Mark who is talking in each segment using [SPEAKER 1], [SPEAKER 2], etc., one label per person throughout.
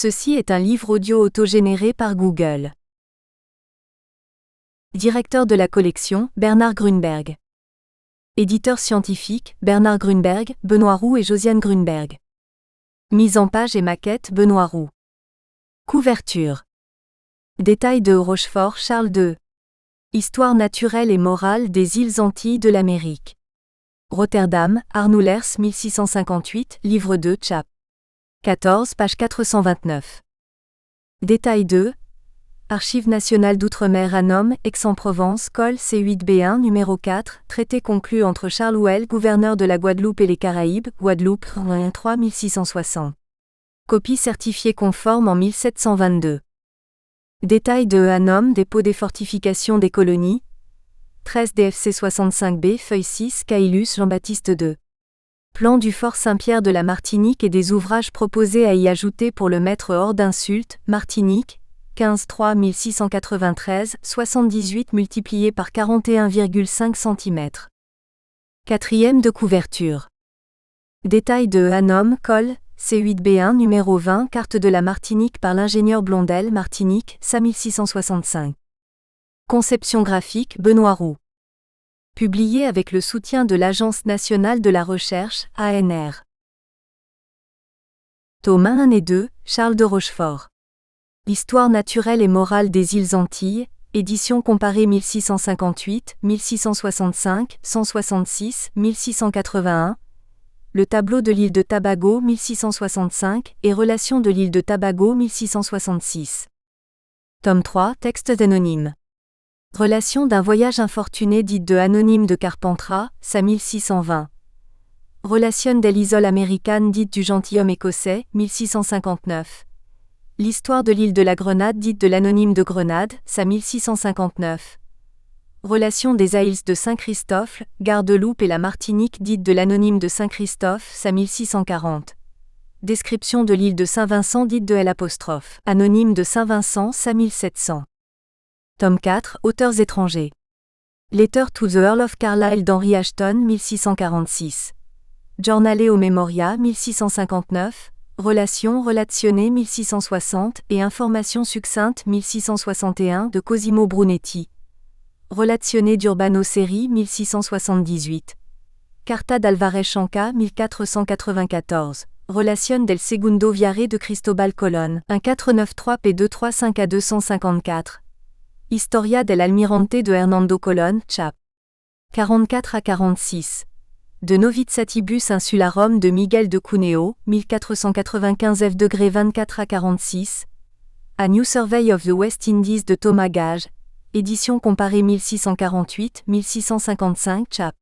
[SPEAKER 1] Ceci est un livre audio autogénéré par Google. Directeur de la collection, Bernard Grunberg. Éditeur scientifique, Bernard Grunberg, Benoît Roux et Josiane Grunberg. Mise en page et maquette, Benoît Roux. Couverture. Détails de Rochefort Charles II. Histoire naturelle et morale des îles Antilles de l'Amérique. Rotterdam, Arnoulers 1658, livre 2, chap. 14, page 429. Détail 2. Archives nationales d'outre-mer à Nome, Aix-en-Provence, Col C8B1 numéro 4, traité conclu entre Charles Houel, gouverneur de la Guadeloupe et les Caraïbes, Guadeloupe, 3 1660. Copie certifiée conforme en 1722. Détail de à Nome, dépôt des fortifications des colonies. 13 DFC 65B, feuille 6, Caylus Jean-Baptiste II. Plan du fort Saint-Pierre de la Martinique et des ouvrages proposés à y ajouter pour le mettre hors d'insulte, Martinique, 15 1693, 78 multiplié par 41,5 cm. Quatrième de couverture. Détail de Hanom, Col, C8B1 numéro 20, carte de la Martinique par l'ingénieur Blondel, Martinique, SA 1665. Conception graphique, Benoît Roux. Publié avec le soutien de l'Agence nationale de la recherche, ANR. Tome 1 et 2, Charles de Rochefort. Histoire naturelle et morale des îles Antilles, édition comparée 1658, 1665, 166, 1681. Le tableau de l'île de Tabago 1665 et Relations de l'île de Tabago 1666. Tome 3, textes anonymes. Relation d'un voyage infortuné dite de Anonyme de Carpentras, SA 1620. Relation de l'isole américaine dite du gentilhomme écossais, 1659. L'histoire de l'île de la Grenade dite de l'Anonyme de Grenade, SA 1659. Relation des îles de Saint-Christophe, Guadeloupe et la Martinique dite de l'Anonyme de Saint-Christophe, SA 1640. Description de l'île de Saint-Vincent dite de L'. Anonyme de Saint-Vincent, SA 1700. Tome 4, Auteurs étrangers. Letter to the Earl of Carlisle d'Henry Ashton 1646. Journale au Memoria 1659. Relations relationnées 1660 et Informations succinctes 1661 de Cosimo Brunetti. Relationné d'Urbano Seri 1678. Carta d'Alvarez Chanca 1494. Relation del Segundo Viaje de Cristobal Colón 1493 p235 à 254. Historia del Almirante de Hernando Colón, chap. 44 à 46. De Novitsatibus Insularum de Miguel de Cuneo, 1495 f°24 à 46. A New Survey of the West Indies de Thomas Gage, édition comparée 1648-1655 chap.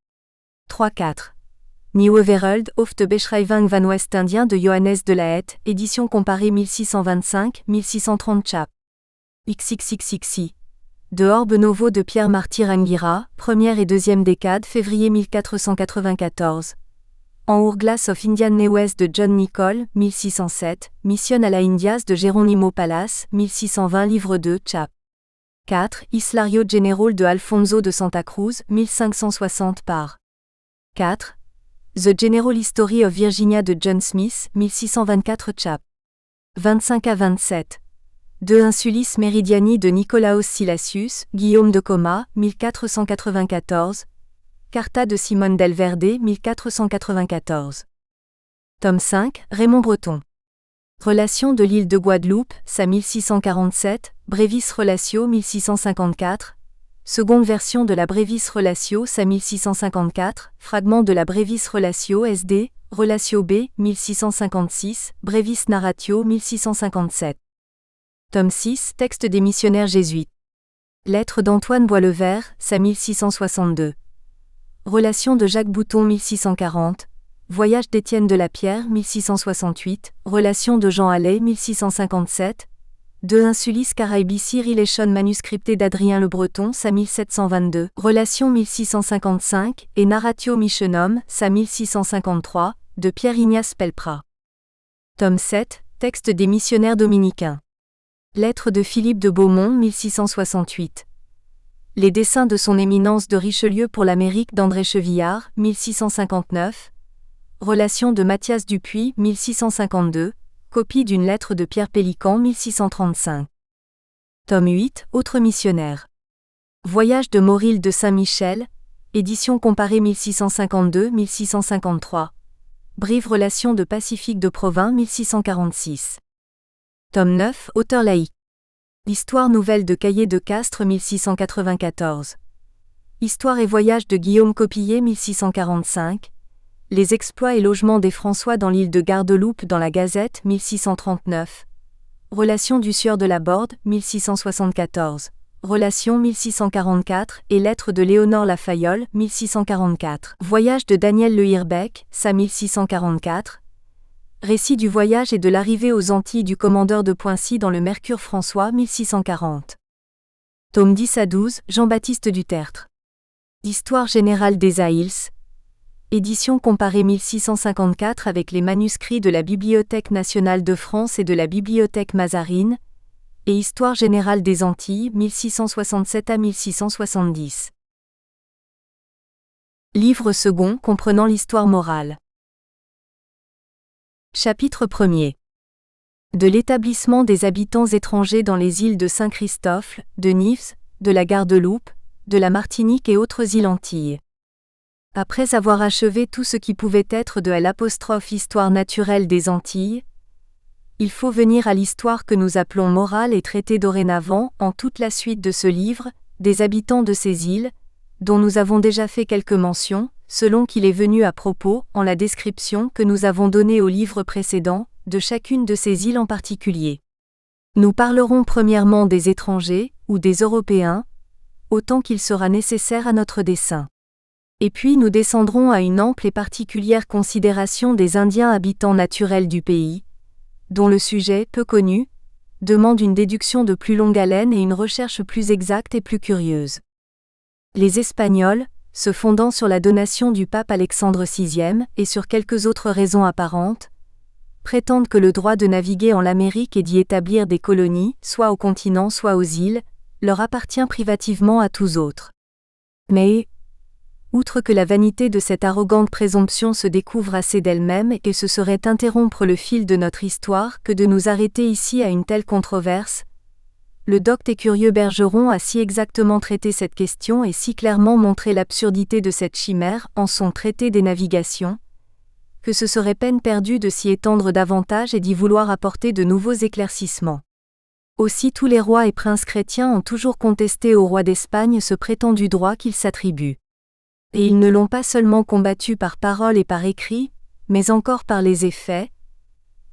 [SPEAKER 1] 3-4. Nieuwe Wereld of de Beschrijving van West Indien de Johannes de la Hette, édition comparée 1625-1630 chap. XXXXI. De Orbe Novo de Pierre Martyr Anguira, première et deuxième décade février 1494. En Urglas of Indian Newes de John Nicol, 1607, Mission à la Indias de Geronimo Palace, 1620 livre 2 chap. 4. Islario General de Alfonso de Santa Cruz, 1560 par. 4. The General History of Virginia de John Smith, 1624 chap. 25 à 27. De Insulis Meridiani de Nicolaos Silasius, Guillaume de Coma, 1494. Carta de Simone del Verde, 1494. Tome 5, Raymond Breton. Relation de l'île de Guadeloupe, SA 1647, Brevis Relatio 1654. Seconde version de la Brevis Relatio, SA 1654, fragment de la Brevis Relatio SD, Relatio B, 1656, Brevis Narratio 1657. Tome 6, texte des missionnaires jésuites. Lettre d'Antoine Boislevert, SA 1662. Relation de Jacques Bouton 1640. Voyage d'Étienne de la Pierre 1668. Relation de Jean Allais 1657. De Insulis Caraibici Relation manuscripté d'Adrien Le Breton, SA 1722. Relation 1655 et Narratio Missionum, SA 1653, de Pierre Ignace Pelprat. Tome 7, texte des missionnaires dominicains. Lettre de Philippe de Beaumont 1668. Les dessins de son éminence de Richelieu pour l'Amérique d'André Chevillard 1659. Relation de Mathias Dupuis 1652. copie d'une lettre de Pierre Pélican 1635. Tome 8, Autres missionnaires. Voyage de Maurille de Saint-Michel, édition comparée 1652-1653. Brive Relations de Pacifique de Provins 1646. Tome 9, Auteur laïque. Histoire nouvelle de Cahiers de Castres 1694. Histoire et voyage de Guillaume Copillier 1645. Les exploits et logements des François dans l'île de Gardeloupe dans la Gazette 1639. Relations du sieur de la Borde 1674. Relations 1644 et lettres de Léonore La Fayolle 1644. Voyage de Daniel Le Hirbeck, ça 1644. Récit du voyage et de l'arrivée aux Antilles du commandeur de Poincy dans le Mercure François 1640. Tome 10 à 12, Jean-Baptiste Dutertre. Histoire générale des Aïls. Édition comparée 1654 avec les manuscrits de la Bibliothèque nationale de France et de la Bibliothèque Mazarine, et Histoire générale des Antilles 1667 à 1670. Livre second comprenant l'histoire morale. Chapitre 1er. De l'établissement des habitants étrangers dans les îles de Saint-Christophe, de Nives, de la Gardeloupe, de la Martinique et autres îles Antilles. Après avoir achevé tout ce qui pouvait être de l'histoire naturelle des Antilles, il faut venir à l'histoire que nous appelons morale et traiter dorénavant, en toute la suite de ce livre, des habitants de ces îles, dont nous avons déjà fait quelques mentions, selon qu'il est venu à propos, en la description que nous avons donnée au livre précédent, de chacune de ces îles en particulier. Nous parlerons premièrement des étrangers, ou des Européens, autant qu'il sera nécessaire à notre dessein. Et puis nous descendrons à une ample et particulière considération des Indiens habitants naturels du pays, dont le sujet, peu connu, demande une déduction de plus longue haleine et une recherche plus exacte et plus curieuse. Les Espagnols, se fondant sur la donation du pape Alexandre VI et sur quelques autres raisons apparentes, prétendent que le droit de naviguer en l'Amérique et d'y établir des colonies, soit au continent soit aux îles, leur appartient privativement à tous autres. Mais, outre que la vanité de cette arrogante présomption se découvre assez d'elle-même et que ce serait interrompre le fil de notre histoire que de nous arrêter ici à une telle controverse, le docte et curieux Bergeron a si exactement traité cette question et si clairement montré l'absurdité de cette chimère en son traité des navigations, que ce serait peine perdue de s'y étendre davantage et d'y vouloir apporter de nouveaux éclaircissements. Aussi tous les rois et princes chrétiens ont toujours contesté au roi d'Espagne ce prétendu droit qu'ils s'attribuent. Et ils ne l'ont pas seulement combattu par parole et par écrit, mais encore par les effets,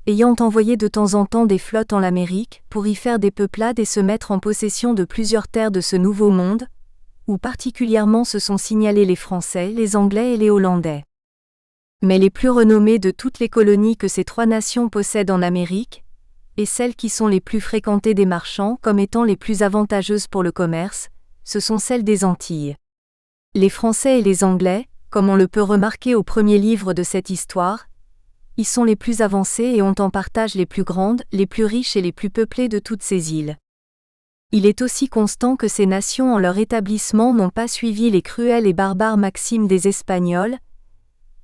[SPEAKER 1] ayant envoyé de temps en temps des flottes en l'Amérique pour y faire des peuplades et se mettre en possession de plusieurs terres de ce nouveau monde, où particulièrement se sont signalés les Français, les Anglais et les Hollandais. Mais les plus renommées de toutes les colonies que ces trois nations possèdent en Amérique, et celles qui sont les plus fréquentées des marchands comme étant les plus avantageuses pour le commerce, ce sont celles des Antilles. Les Français et les Anglais, comme on le peut remarquer au premier livre de cette histoire, y sont les plus avancés et ont en partage les plus grandes, les plus riches et les plus peuplées de toutes ces îles. Il est aussi constant que ces nations en leur établissement n'ont pas suivi les cruelles et barbares maximes des Espagnols,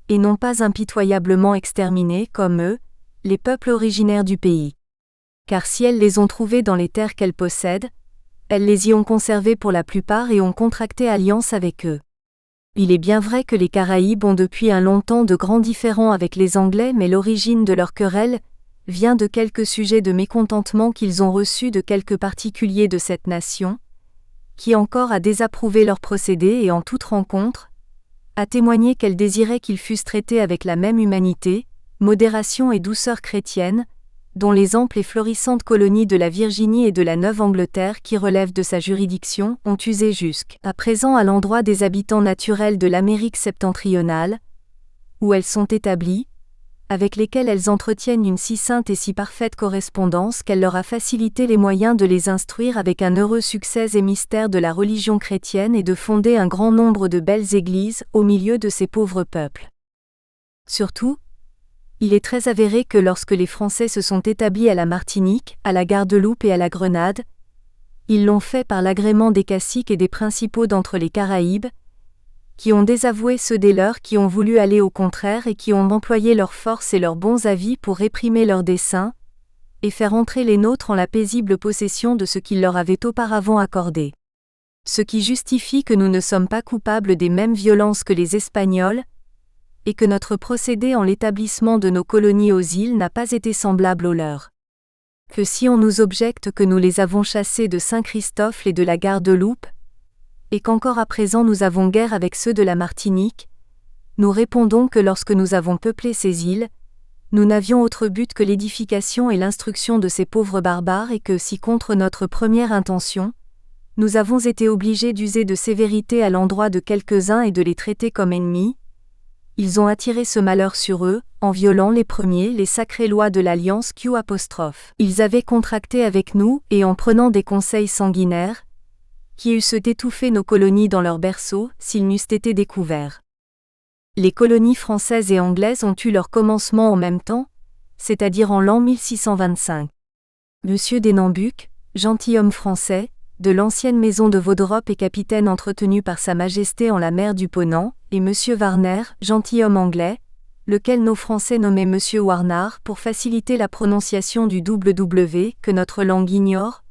[SPEAKER 1] et n'ont pas impitoyablement exterminé, comme eux, les peuples originaires du pays. Car si elles les ont trouvés dans les terres qu'elles possèdent, elles les y ont conservés pour la plupart et ont contracté alliance avec eux. Il est bien vrai que les Caraïbes ont depuis un long temps de grands différends avec les Anglais, mais l'origine de leur querelle vient de quelques sujets de mécontentement qu'ils ont reçus de quelques particuliers de cette nation, qui encore a désapprouvé leurs procédés et en toute rencontre, a témoigné qu'elle désirait qu'ils fussent traités avec la même humanité, modération et douceur chrétienne, dont les amples et florissantes colonies de la Virginie et de la Neuve-Angleterre qui relèvent de sa juridiction ont usé jusqu'à présent à l'endroit des habitants naturels de l'Amérique septentrionale, où elles sont établies, avec lesquels elles entretiennent une si sainte et si parfaite correspondance qu'elle leur a facilité les moyens de les instruire avec un heureux succès et mystère de la religion chrétienne et de fonder un grand nombre de belles églises au milieu de ces pauvres peuples. Surtout, il est très avéré que lorsque les Français se sont établis à la Martinique, à la Gardeloupe et à la Grenade, ils l'ont fait par l'agrément des caciques et des principaux d'entre les Caraïbes, qui ont désavoué ceux des leurs qui ont voulu aller au contraire et qui ont employé leurs forces et leurs bons avis pour réprimer leurs desseins, et faire entrer les nôtres en la paisible possession de ce qu'il leur avait auparavant accordé. Ce qui justifie que nous ne sommes pas coupables des mêmes violences que les Espagnols, et que notre procédé en l'établissement de nos colonies aux îles n'a pas été semblable au leur. Que si on nous objecte que nous les avons chassés de Saint-Christophe et de la Guadeloupe, et qu'encore à présent nous avons guerre avec ceux de la Martinique, nous répondons que lorsque nous avons peuplé ces îles, nous n'avions autre but que l'édification et l'instruction de ces pauvres barbares et que si contre notre première intention, nous avons été obligés d'user de sévérité à l'endroit de quelques-uns et de les traiter comme ennemis, ils ont attiré ce malheur sur eux, en violant les premiers les sacrées lois de l'Alliance Q'. Ils avaient contracté avec nous et en prenant des conseils sanguinaires, qui eussent étouffé nos colonies dans leurs berceaux s'ils n'eussent été découverts. Les colonies françaises et anglaises ont eu leur commencement en même temps, c'est-à-dire en l'an 1625. Monsieur Denambuc, gentilhomme français, de l'ancienne maison de Vaudrop et capitaine entretenu par Sa Majesté en la mer du Ponant, et Monsieur Warner, gentilhomme anglais, lequel nos Français nommaient Monsieur Warnard pour faciliter la prononciation du W que notre langue ignore,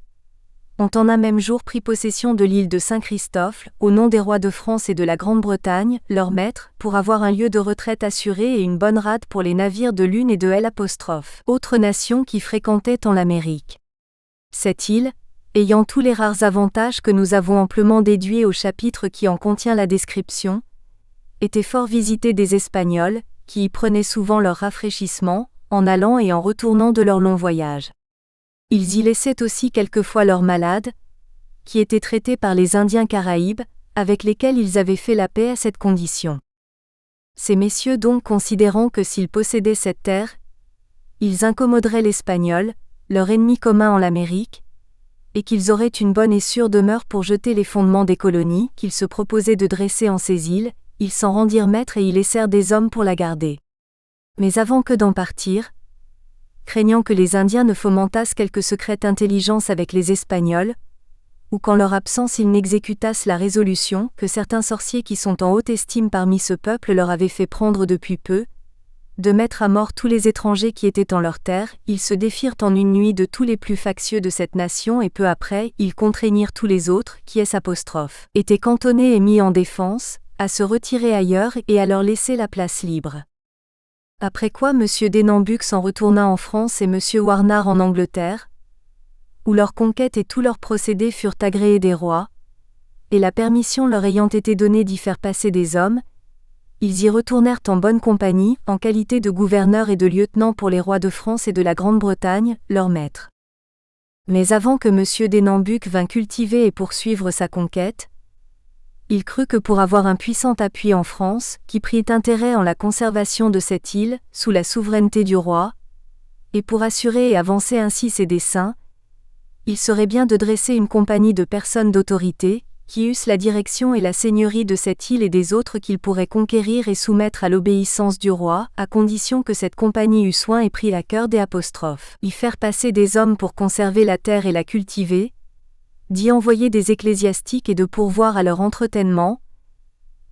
[SPEAKER 1] ont en un même jour pris possession de l'île de Saint-Christophe, au nom des rois de France et de la Grande-Bretagne, leurs maîtres, pour avoir un lieu de retraite assuré et une bonne rade pour les navires de l'une et de L', autre nation qui fréquentait en l'Amérique. Cette île, ayant tous les rares avantages que nous avons amplement déduits au chapitre qui en contient la description, était fort visitée des Espagnols, qui y prenaient souvent leur rafraîchissement, en allant et en retournant de leur long voyage. Ils y laissaient aussi quelquefois leurs malades, qui étaient traités par les Indiens Caraïbes, avec lesquels ils avaient fait la paix à cette condition. Ces messieurs donc considérant que s'ils possédaient cette terre, ils incommoderaient l'Espagnol, leur ennemi commun en l'Amérique, et qu'ils auraient une bonne et sûre demeure pour jeter les fondements des colonies qu'ils se proposaient de dresser en ces îles, ils s'en rendirent maîtres et y laissèrent des hommes pour la garder. Mais avant que d'en partir, craignant que les Indiens ne fomentassent quelque secrète intelligence avec les Espagnols, ou qu'en leur absence ils n'exécutassent la résolution que certains sorciers qui sont en haute estime parmi ce peuple leur avaient fait prendre depuis peu, de mettre à mort tous les étrangers qui étaient en leur terre, ils se défirent en une nuit de tous les plus factieux de cette nation et peu après, ils contraignirent tous les autres, qui étaient cantonnés et mis en défense, à se retirer ailleurs et à leur laisser la place libre. Après quoi M. Denambuc s'en retourna en France et M. Warnard en Angleterre, où leur conquête et tous leurs procédés furent agréés des rois, et la permission leur ayant été donnée d'y faire passer des hommes, ils y retournèrent en bonne compagnie, en qualité de gouverneurs et de lieutenants pour les rois de France et de la Grande-Bretagne, leurs maîtres. Mais avant que M. Denambuc vînt cultiver et poursuivre sa conquête, il crut que pour avoir un puissant appui en France, qui prit intérêt en la conservation de cette île, sous la souveraineté du roi, et pour assurer et avancer ainsi ses desseins, il serait bien de dresser une compagnie de personnes d'autorité, qui eussent la direction et la seigneurie de cette île et des autres qu'ils pourraient conquérir et soumettre à l'obéissance du roi, à condition que cette compagnie eût soin et prit à cœur y faire passer des hommes pour conserver la terre et la cultiver, d'y envoyer des ecclésiastiques et de pourvoir à leur entretènement,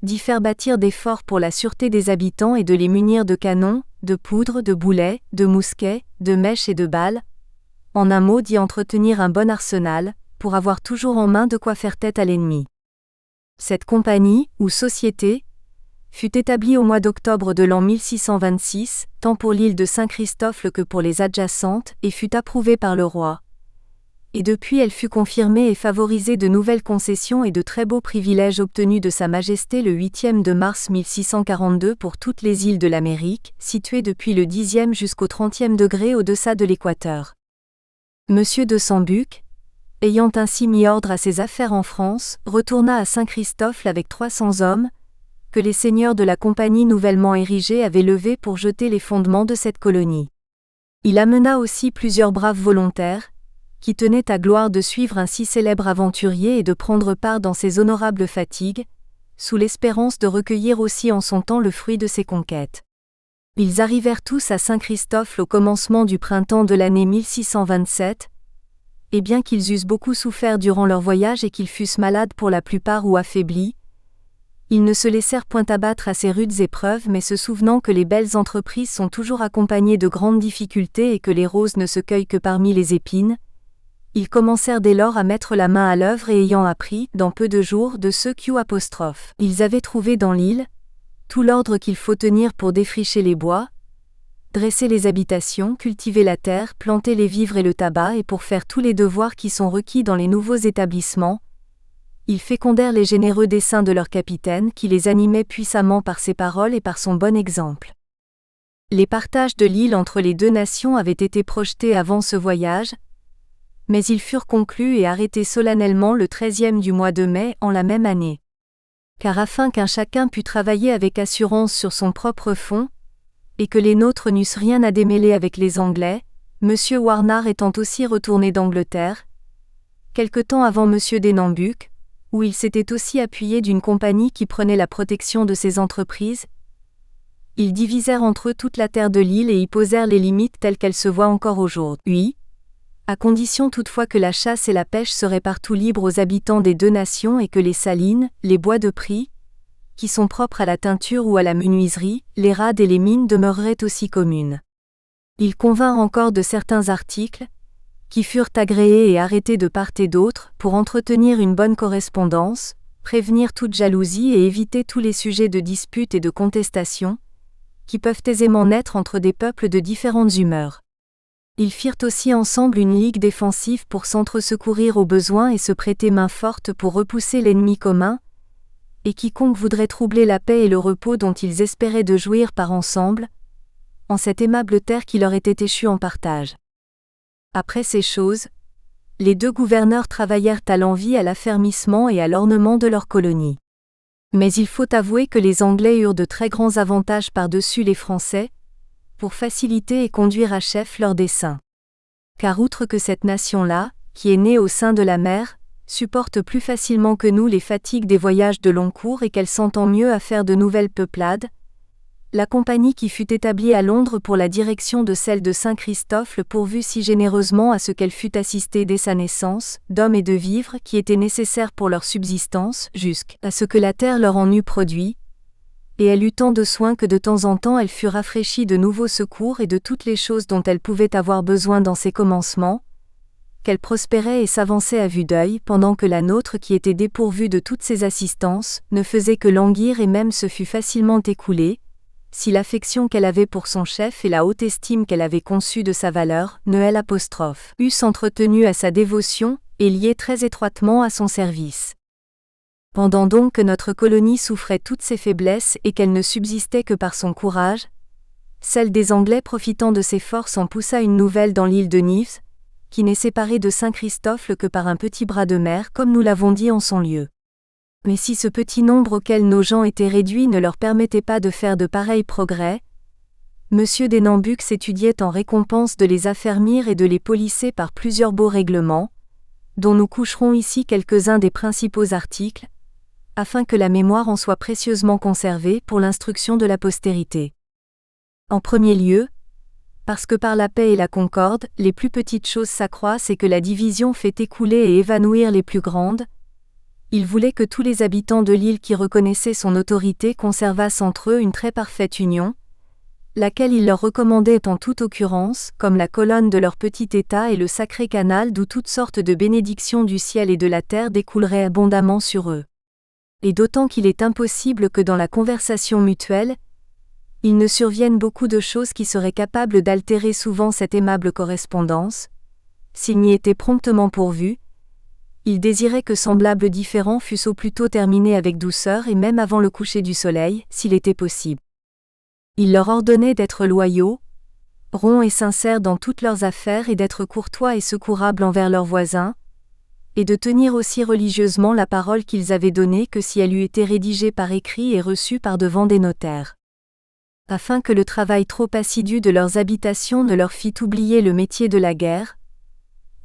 [SPEAKER 1] d'y faire bâtir des forts pour la sûreté des habitants et de les munir de canons, de poudre, de boulets, de mousquets, de mèches et de balles, en un mot d'y entretenir un bon arsenal, pour avoir toujours en main de quoi faire tête à l'ennemi. Cette compagnie, ou société, fut établie au mois d'octobre de l'an 1626, tant pour l'île de Saint-Christophe que pour les adjacentes, et fut approuvée par le roi. Et depuis elle fut confirmée et favorisée de nouvelles concessions et de très beaux privilèges obtenus de Sa Majesté le 8e de mars 1642 pour toutes les îles de l'Amérique, situées depuis le 10e jusqu'au 30e degré au-deçà de l'équateur. Monsieur de Sambuc, ayant ainsi mis ordre à ses affaires en France, retourna à Saint-Christophe avec 300 hommes, que les seigneurs de la compagnie nouvellement érigée avaient levés pour jeter les fondements de cette colonie. Il amena aussi plusieurs braves volontaires, qui tenaient à gloire de suivre un si célèbre aventurier et de prendre part dans ses honorables fatigues, sous l'espérance de recueillir aussi en son temps le fruit de ses conquêtes. Ils arrivèrent tous à Saint-Christophe au commencement du printemps de l'année 1627, et bien qu'ils eussent beaucoup souffert durant leur voyage et qu'ils fussent malades pour la plupart ou affaiblis, Ils ne se laissèrent point abattre à ces rudes épreuves, mais se souvenant que les belles entreprises sont toujours accompagnées de grandes difficultés et que les roses ne se cueillent que parmi les épines, ils commencèrent dès lors à mettre la main à l'œuvre et ayant appris, dans peu de jours, de ceux ils avaient trouvé dans l'île, tout l'ordre qu'il faut tenir pour défricher les bois, dresser les habitations, cultiver la terre, planter les vivres et le tabac et pour faire tous les devoirs qui sont requis dans les nouveaux établissements, ils fécondèrent les généreux desseins de leur capitaine qui les animait puissamment par ses paroles et par son bon exemple. Les partages de l'île entre les deux nations avaient été projetés avant ce voyage, mais ils furent conclus et arrêtés solennellement le 13e du mois de mai en la même année. Car afin qu'un chacun pût travailler avec assurance sur son propre fonds, et que les nôtres n'eussent rien à démêler avec les Anglais, M. Warnard étant aussi retourné d'Angleterre, quelque temps avant M. Denambuc, où il s'était aussi appuyé d'une compagnie qui prenait la protection de ses entreprises, ils divisèrent entre eux toute la terre de l'île et y posèrent les limites telles qu'elles se voient encore aujourd'hui, à condition toutefois que la chasse et la pêche seraient partout libres aux habitants des deux nations et que les salines, les bois de prix, qui sont propres à la teinture ou à la menuiserie, les rades et les mines demeureraient aussi communes. Ils convinrent encore de certains articles, qui furent agréés et arrêtés de part et d'autre, pour entretenir une bonne correspondance, prévenir toute jalousie et éviter tous les sujets de dispute et de contestation, qui peuvent aisément naître entre des peuples de différentes humeurs. Ils firent aussi ensemble une ligue défensive pour s'entre-secourir au besoin et se prêter main forte pour repousser l'ennemi commun, et quiconque voudrait troubler la paix et le repos dont ils espéraient de jouir par ensemble, en cette aimable terre qui leur était échue en partage. Après ces choses, les deux gouverneurs travaillèrent à l'envi à l'affermissement et à l'ornement de leur colonie. Mais il faut avouer que les Anglais eurent de très grands avantages par-dessus les Français, pour faciliter et conduire à chef leurs desseins. Car outre que cette nation-là, qui est née au sein de la mer, supporte plus facilement que nous les fatigues des voyages de long cours et qu'elle s'entend mieux à faire de nouvelles peuplades, la compagnie qui fut établie à Londres pour la direction de celle de Saint-Christophe le pourvut si généreusement à ce qu'elle fût assistée dès sa naissance, d'hommes et de vivres qui étaient nécessaires pour leur subsistance, jusqu'à ce que la terre leur en eût produit, et elle eut tant de soin que de temps en temps elle fut rafraîchie de nouveaux secours et de toutes les choses dont elle pouvait avoir besoin dans ses commencements, qu'elle prospérait et s'avançait à vue d'œil pendant que la nôtre qui était dépourvue de toutes ses assistances, ne faisait que languir et même se fut facilement écoulée, si l'affection qu'elle avait pour son chef et la haute estime qu'elle avait conçue de sa valeur, eussent entretenu à sa dévotion, et lié très étroitement à son service. Pendant donc que notre colonie souffrait toutes ses faiblesses et qu'elle ne subsistait que par son courage, celle des Anglais profitant de ses forces en poussa une nouvelle dans l'île de Nevis, qui n'est séparée de Saint-Christophe que par un petit bras de mer comme nous l'avons dit en son lieu. Mais si ce petit nombre auquel nos gens étaient réduits ne leur permettait pas de faire de pareils progrès, M. Denambuc s'étudiait en récompense de les affermir et de les polisser par plusieurs beaux règlements, dont nous coucherons ici quelques-uns des principaux articles, afin que la mémoire en soit précieusement conservée pour l'instruction de la postérité. En premier lieu, parce que par la paix et la concorde, les plus petites choses s'accroissent et que la division fait écouler et évanouir les plus grandes, il voulait que tous les habitants de l'île qui reconnaissaient son autorité conservassent entre eux une très parfaite union, laquelle il leur recommandait en toute occurrence, comme la colonne de leur petit État et le sacré canal d'où toutes sortes de bénédictions du ciel et de la terre découleraient abondamment sur eux. Et d'autant qu'il est impossible que dans la conversation mutuelle, il ne survienne beaucoup de choses qui seraient capables d'altérer souvent cette aimable correspondance, s'il n'y était promptement pourvu, il désirait que semblables différends fussent au plus tôt terminés avec douceur et même avant le coucher du soleil, s'il était possible. Il leur ordonnait d'être loyaux, ronds et sincères dans toutes leurs affaires et d'être courtois et secourables envers leurs voisins, et de tenir aussi religieusement la parole qu'ils avaient donnée que si elle eût été rédigée par écrit et reçue par devant des notaires. Afin que le travail trop assidu de leurs habitations ne leur fît oublier le métier de la guerre,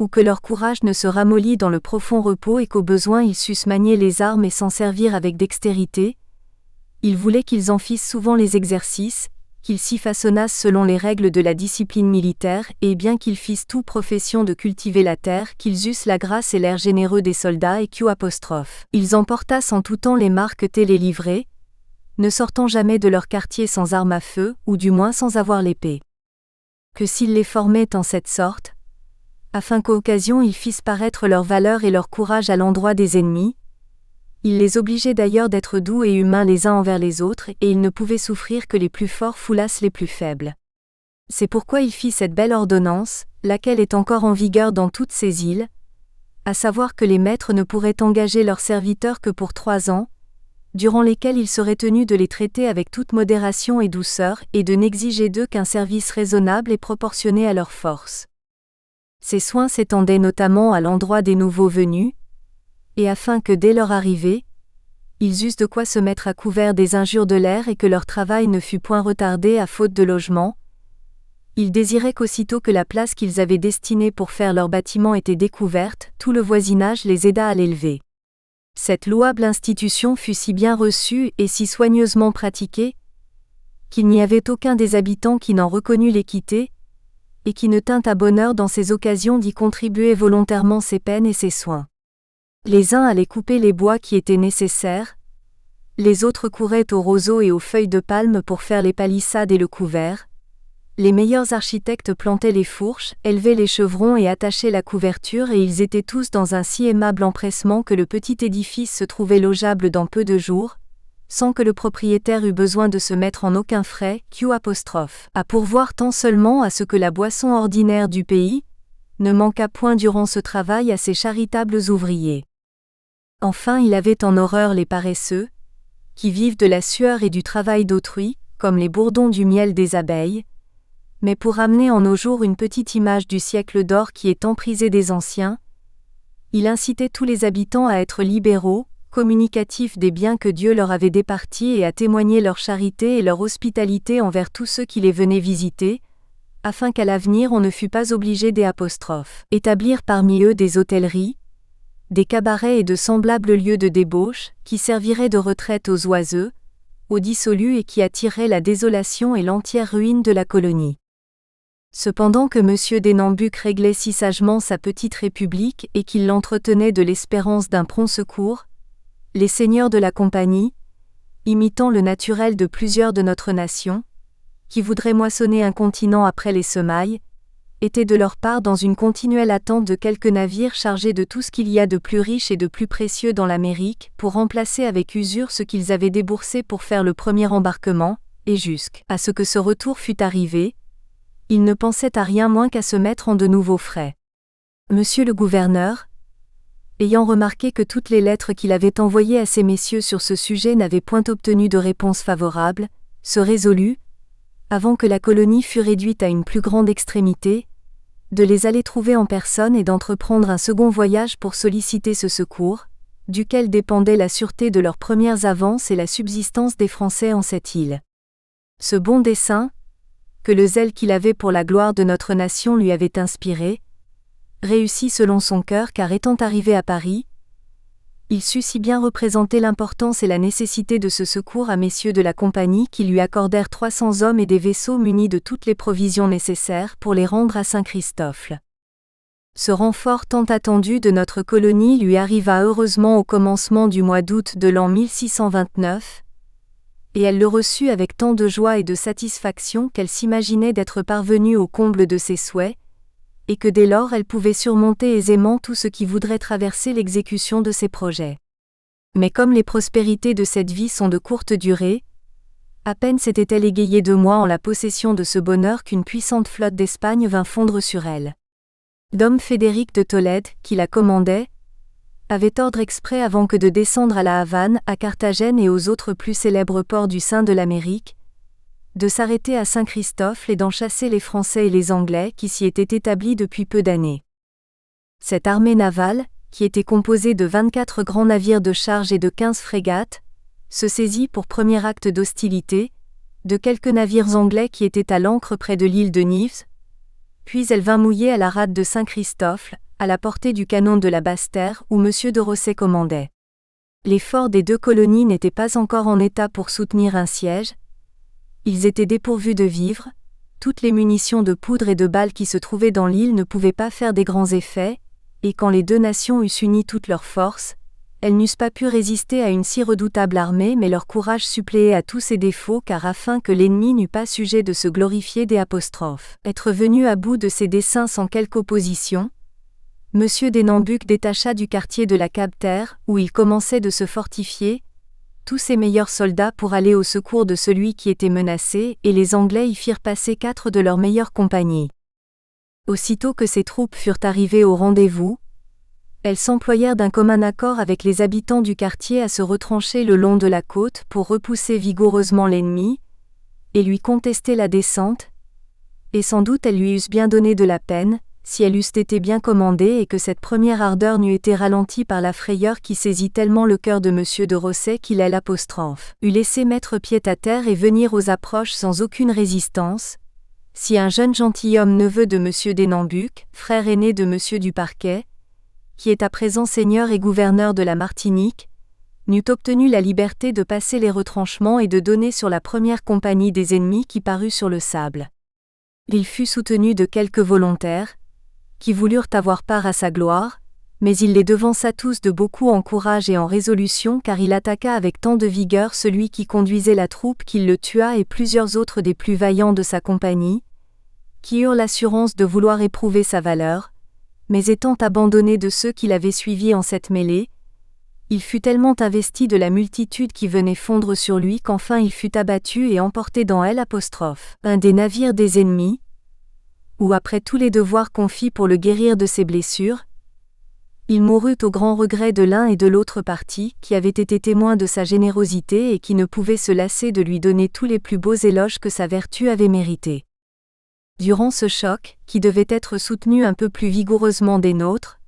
[SPEAKER 1] ou que leur courage ne se ramollît dans le profond repos et qu'au besoin ils sussent manier les armes et s'en servir avec dextérité, il voulait qu'ils en fissent souvent les exercices, qu'ils s'y façonnassent selon les règles de la discipline militaire, et bien qu'ils fissent tout profession de cultiver la terre, qu'ils eussent la grâce et l'air généreux des soldats et Q'. Ils emportassent en tout temps les marques les livrées, ne sortant jamais de leur quartier sans arme à feu, ou du moins sans avoir l'épée. Que s'ils les formaient en cette sorte, afin qu'à occasion ils fissent paraître leur valeur et leur courage à l'endroit des ennemis, ils les obligeaient d'ailleurs d'être doux et humains les uns envers les autres, et ils ne pouvaient souffrir que les plus forts foulassent les plus faibles. C'est pourquoi il fit cette belle ordonnance, laquelle est encore en vigueur dans toutes ces îles, à savoir que les maîtres ne pourraient engager leurs serviteurs que pour 3 ans, durant lesquels ils seraient tenus de les traiter avec toute modération et douceur, et de n'exiger d'eux qu'un service raisonnable et proportionné à leur force. Ces soins s'étendaient notamment à l'endroit des nouveaux venus, et afin que dès leur arrivée, ils eussent de quoi se mettre à couvert des injures de l'air et que leur travail ne fût point retardé à faute de logement, ils désiraient qu'aussitôt que la place qu'ils avaient destinée pour faire leur bâtiment était découverte, tout le voisinage les aidât à l'élever. Cette louable institution fut si bien reçue et si soigneusement pratiquée, qu'il n'y avait aucun des habitants qui n'en reconnût l'équité, et qui ne tînt à bonne heure dans ces occasions d'y contribuer volontairement ses peines et ses soins. Les uns allaient couper les bois qui étaient nécessaires, les autres couraient aux roseaux et aux feuilles de palme pour faire les palissades et le couvert, les meilleurs architectes plantaient les fourches, élevaient les chevrons et attachaient la couverture, et ils étaient tous dans un si aimable empressement que le petit édifice se trouvait logeable dans peu de jours, sans que le propriétaire eût besoin de se mettre en aucun frais, Q', à pourvoir tant seulement à ce que la boisson ordinaire du pays ne manqua point durant ce travail à ses charitables ouvriers. Enfin, il avait en horreur les paresseux, qui vivent de la sueur et du travail d'autrui, comme les bourdons du miel des abeilles, mais pour amener en nos jours une petite image du siècle d'or qui est emprisée des anciens, il incitait tous les habitants à être libéraux, communicatifs des biens que Dieu leur avait départis et à témoigner leur charité et leur hospitalité envers tous ceux qui les venaient visiter, afin qu'à l'avenir on ne fût pas obligé d'établir parmi eux des hôtelleries, des cabarets et de semblables lieux de débauche, qui serviraient de retraite aux oiseux, aux dissolus et qui attireraient la désolation et l'entière ruine de la colonie. Cependant que M. Denambuc réglait si sagement sa petite république et qu'il l'entretenait de l'espérance d'un prompt secours, les seigneurs de la compagnie, imitant le naturel de plusieurs de notre nation, qui voudraient moissonner un continent après les semailles, étaient de leur part dans une continuelle attente de quelques navires chargés de tout ce qu'il y a de plus riche et de plus précieux dans l'Amérique, pour remplacer avec usure ce qu'ils avaient déboursé pour faire le premier embarquement, et jusqu'à ce que ce retour fût arrivé, ils ne pensaient à rien moins qu'à se mettre en de nouveaux frais. Monsieur le gouverneur, ayant remarqué que toutes les lettres qu'il avait envoyées à ces messieurs sur ce sujet n'avaient point obtenu de réponse favorable, se résolut, avant que la colonie fût réduite à une plus grande extrémité, de les aller trouver en personne et d'entreprendre un second voyage pour solliciter ce secours, duquel dépendait la sûreté de leurs premières avances et la subsistance des Français en cette île. Ce bon dessein, que le zèle qu'il avait pour la gloire de notre nation lui avait inspiré, réussit selon son cœur, car étant arrivé à Paris, il sut si bien représenter l'importance et la nécessité de ce secours à messieurs de la compagnie qui lui accordèrent 300 hommes et des vaisseaux munis de toutes les provisions nécessaires pour les rendre à Saint-Christophe. Ce renfort tant attendu de notre colonie lui arriva heureusement au commencement du mois d'août de l'an 1629, et elle le reçut avec tant de joie et de satisfaction qu'elle s'imaginait d'être parvenue au comble de ses souhaits, et que dès lors elle pouvait surmonter aisément tout ce qui voudrait traverser l'exécution de ses projets. Mais comme les prospérités de cette vie sont de courte durée, à peine s'était-elle égayée 2 mois en la possession de ce bonheur qu'une puissante flotte d'Espagne vint fondre sur elle. Dom Frédéric de Tolède, qui la commandait, avait ordre exprès avant que de descendre à la Havane, à Carthagène et aux autres plus célèbres ports du sein de l'Amérique, de s'arrêter à Saint-Christophe et d'en chasser les Français et les Anglais qui s'y étaient établis depuis peu d'années. Cette armée navale, qui était composée de 24 grands navires de charge et de 15 frégates, se saisit pour premier acte d'hostilité de quelques navires anglais qui étaient à l'ancre près de l'île de Nives, puis elle vint mouiller à la rade de Saint-Christophe, à la portée du canon de la Basse-Terre où M. de Rosset commandait. Les forts des 2 colonies n'étaient pas encore en état pour soutenir un siège, Ils étaient dépourvus de vivres, toutes les munitions de poudre et de balles qui se trouvaient dans l'île ne pouvaient pas faire des grands effets, et quand les deux nations eussent uni toutes leurs forces, elles n'eussent pas pu résister à une si redoutable armée, mais leur courage suppléait à tous ses défauts, car afin que l'ennemi n'eût pas sujet de se glorifier être venu à bout de ses desseins sans quelque opposition, M. Denambuc détacha du quartier de la Cape-Terre, où il commençait de se fortifier, tous ses meilleurs soldats pour aller au secours de celui qui était menacé, et les Anglais y firent passer 4 de leurs meilleures compagnies. Aussitôt que ces troupes furent arrivées au rendez-vous, elles s'employèrent d'un commun accord avec les habitants du quartier à se retrancher le long de la côte pour repousser vigoureusement l'ennemi, et lui contester la descente, et sans doute elles lui eussent bien donné de la peine, si elles eussent été bien commandées et que cette première ardeur n'eût été ralentie par la frayeur qui saisit tellement le cœur de M. de Rosset qu'il eut laissé mettre pied à terre et venir aux approches sans aucune résistance, si un jeune gentilhomme neveu de M. Denambuc, frère aîné de M. du Parquet, qui est à présent seigneur et gouverneur de la Martinique, n'eût obtenu la liberté de passer les retranchements et de donner sur la première compagnie des ennemis qui parut sur le sable. Il fut soutenu de quelques volontaires, qui voulurent avoir part à sa gloire, mais il les devança tous de beaucoup en courage et en résolution, car il attaqua avec tant de vigueur celui qui conduisait la troupe qu'il le tua et plusieurs autres des plus vaillants de sa compagnie, qui eurent l'assurance de vouloir éprouver sa valeur, mais étant abandonné de ceux qui l'avaient suivi en cette mêlée, il fut tellement investi de la multitude qui venait fondre sur lui qu'enfin il fut abattu et emporté dans un des navires des ennemis, où après tous les devoirs qu'on fit pour le guérir de ses blessures, il mourut au grand regret de l'un et de l'autre parti, qui avaient été témoins de sa générosité et qui ne pouvaient se lasser de lui donner tous les plus beaux éloges que sa vertu avait mérités. Durant ce choc, qui devait être soutenu un peu plus vigoureusement des nôtres,